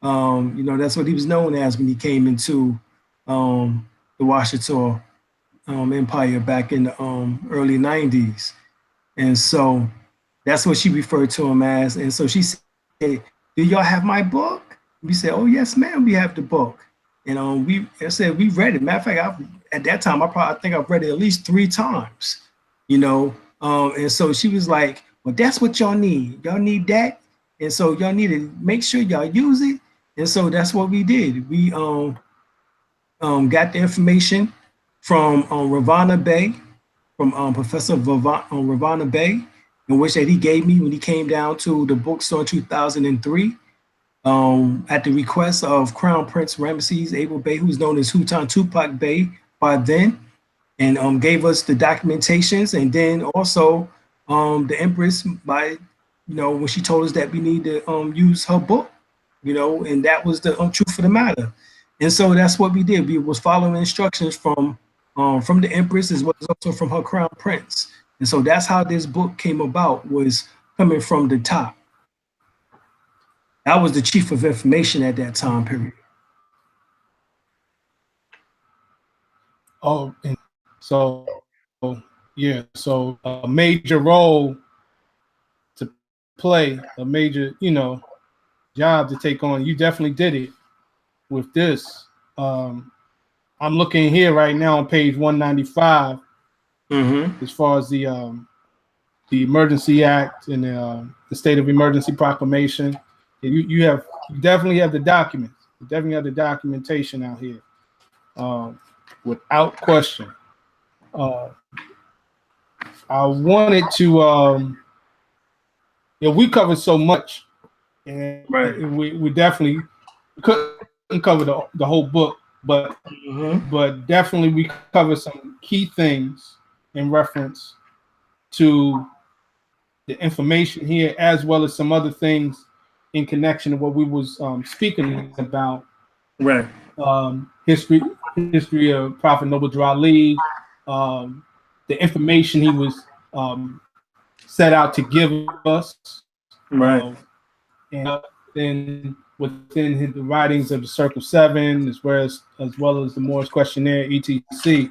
that's what he was known as when he came into the Washington Empire back in the early 90s. And so that's what she referred to him as. And so she said, "Do y'all have my book?" We said, "Oh, yes, ma'am, we have the book." And I said, we read it. Matter of fact, at that time, I think I've read it at least 3 times, and so she was like, "Well, that's what y'all need. Y'all need that. And so y'all need to make sure y'all use it." And so that's what we did. We got the information from Ravana Bey, from Professor Ravana Bey, in which that he gave me when he came down to the bookstore in 2003. At the request of Crown Prince Ramses El-Bey, who's known as Hutan Tupac Bey by then, and gave us the documentations. And then also the Empress, by when she told us that we need to use her book, and that was the truth of the matter. And so that's what we did. We was following instructions from the Empress, as well as also from her Crown Prince. And so that's how this book came about, was coming from the top. I was the chief of information at that time period. Oh, and so yeah, so a major role to play, a major, job to take on. You definitely did it with this. I'm looking here right now on page 195, as far as the Emergency Act and the State of Emergency Proclamation. You definitely have the documents. You definitely have the documentation out here, without question. I wanted to, we covered so much, and we definitely couldn't cover the whole book, but definitely we covered some key things in reference to the information here, as well as some other things in connection to what we was speaking about. Right. History of Prophet Noble Drew Ali, the information he was set out to give us, Right. And then within the writings of the Circle Seven, as well as the Moorish Questionnaire, etc.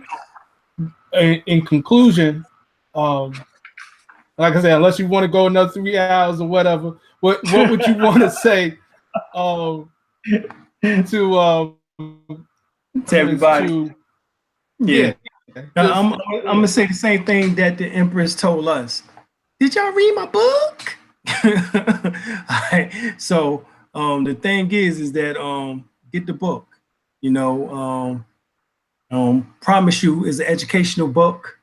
In conclusion, like I said, unless you want to go another 3 hours or whatever, what would you want to say to everybody? Yeah. I'm gonna say the same thing that the Empress told us. Did y'all read my book? Right. So the thing is that get the book. You know, promise you is an educational book.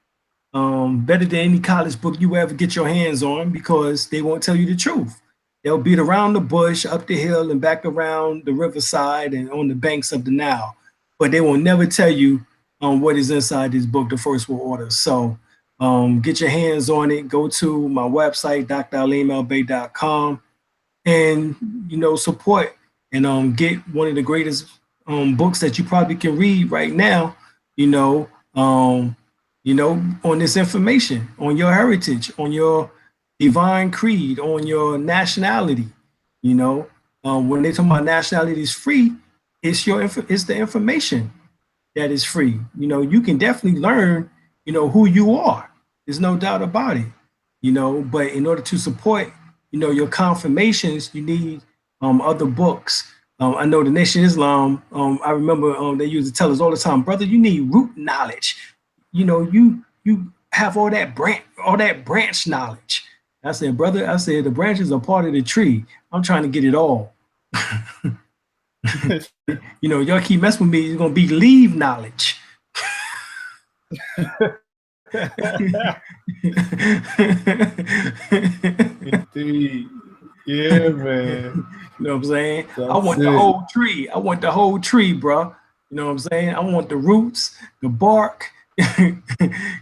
Better than any college book you ever get your hands on, because they won't tell you the truth. They'll beat around the bush, up the hill, and back around the riverside and on the banks of the Nile, but they will never tell you what is inside this book, The First World Order. So get your hands on it. Go to my website, dralim.com, and support and get one of the greatest books that you probably can read right now. On this information, on your heritage, on your divine creed, on your nationality. When they talk about nationality is free, it's the information that is free. You can definitely learn, who you are. There's no doubt about it. But in order to support, your confirmations, you need other books. I know the Nation of Islam, I remember they used to tell us all the time, brother, you need root knowledge. You have all that branch knowledge. I said, brother, the branches are part of the tree. I'm trying to get it all. Y'all keep messing with me, it's gonna be leaf knowledge. Indeed. Yeah, man. You know what I'm saying? That's I want the whole tree. I want the whole tree, bro. You know what I'm saying? I want the roots, the bark,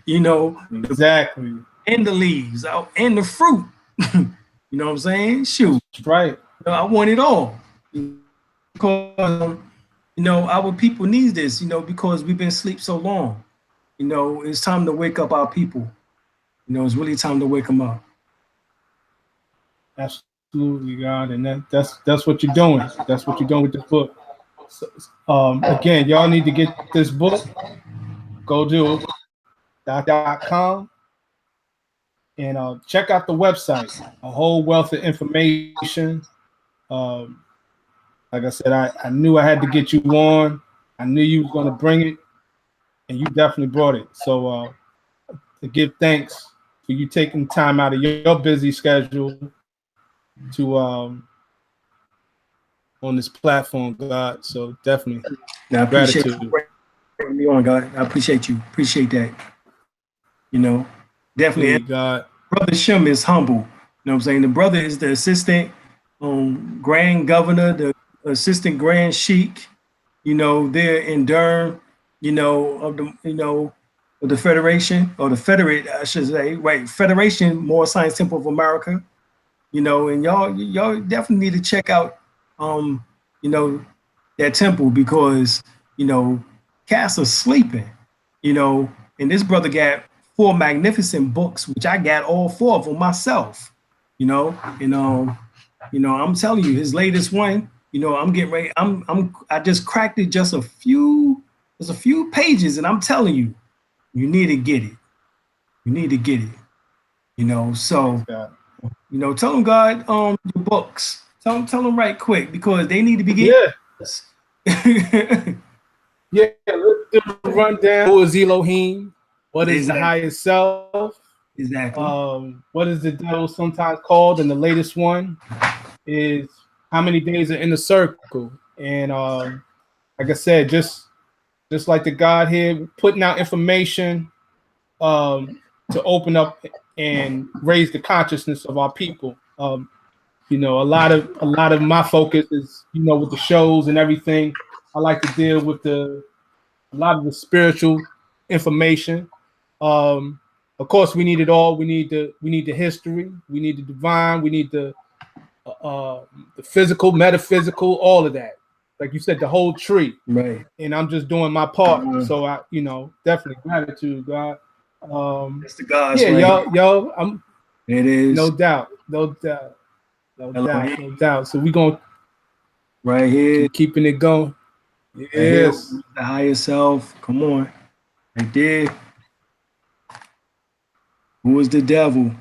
exactly, and the leaves, and the fruit. You know what I'm saying? Shoot. Right. I want it all. Because our people need this, because we've been asleep so long. It's time to wake up our people. It's really time to wake them up. Absolutely, God, and that's what you're doing. That's what you're doing with the book. So, again, y'all need to get this book. Go to .com and check out the website. A whole wealth of information. Like I said, I knew I had to get you on. I knew you was going to bring it, and you definitely brought it. So to give thanks for you taking time out of your busy schedule to on this platform, God. So definitely, I appreciate you bringing me on, God. I appreciate you. Appreciate that. Definitely. God. Brother Shem is humble. You know what I'm saying? The brother is the assistant grand governor, the assistant grand sheik, there in Durham, of the Federation, or the Federate, I should say, right? Federation, Moorish Science Temple of America, and y'all definitely need to check out, that temple, because, cats are sleeping, and this brother got 4 magnificent books, which I got all 4 of them myself, and I'm telling you, his latest one, I'm getting ready. I just cracked it, just a few pages, and I'm telling you, you need to get it. You need to get it. So, tell them, God, your books. Tell them right quick, because they need to be getting this. Yeah, let's run down. Who is Elohim? What is the highest self? Exactly. What is the devil sometimes called? And the latest one is how many days are in the circle. And like I said, just like the God here, putting out information to open up and raise the consciousness of our people. A lot of my focus is, with the shows and everything. I like to deal with a lot of the spiritual information. Of course, we need it all. We need the history. We need the divine. We need the physical, metaphysical, all of that. Like you said, the whole tree. Right. And I'm just doing my part. So I, definitely gratitude, God. It's the God's yeah, way. yo, It is. No doubt. No Hello, doubt, yeah. no doubt. So we're going to Right here. keep keeping it going. Right here, Yes. the higher self. Come on. Right there. Who is the devil?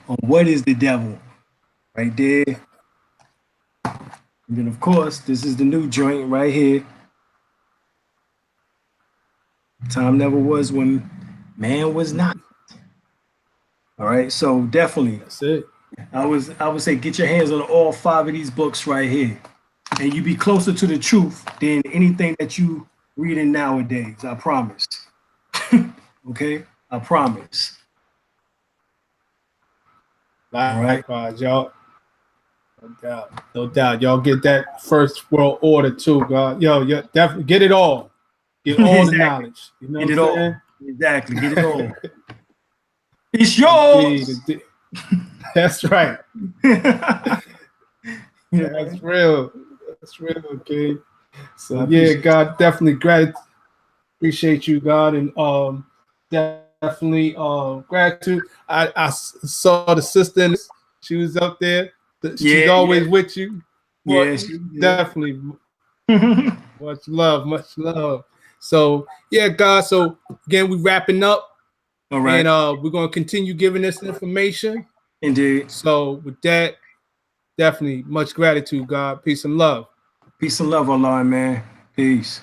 Or what is the devil? Right there. And then, of course, this is the new joint right here. Time never was when man was not. All right. So definitely, That's it. I would say get your hands on all 5 of these books right here. And you be closer to the truth than anything that you reading nowadays. I promise. Okay? I promise. Likewise, y'all. No doubt. No doubt. Y'all get that first world order too, God. Yo, definitely get it all. Get all the Exactly. knowledge. You know Get it what I'm all. saying? Exactly. Get it all. It's yours. Indeed. That's right. That's real. That's real, okay. So yeah, God, definitely great. Appreciate you, God, and definitely gratitude. I saw the sister, and she was up there. She's always with you. Yeah, Definitely. Much love, much love. So yeah, God. So again, we wrapping up. All right. And we're gonna continue giving this information. Indeed. So with that, definitely much gratitude, God. Peace and love. Peace and love, Allah, man. Peace.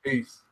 Peace.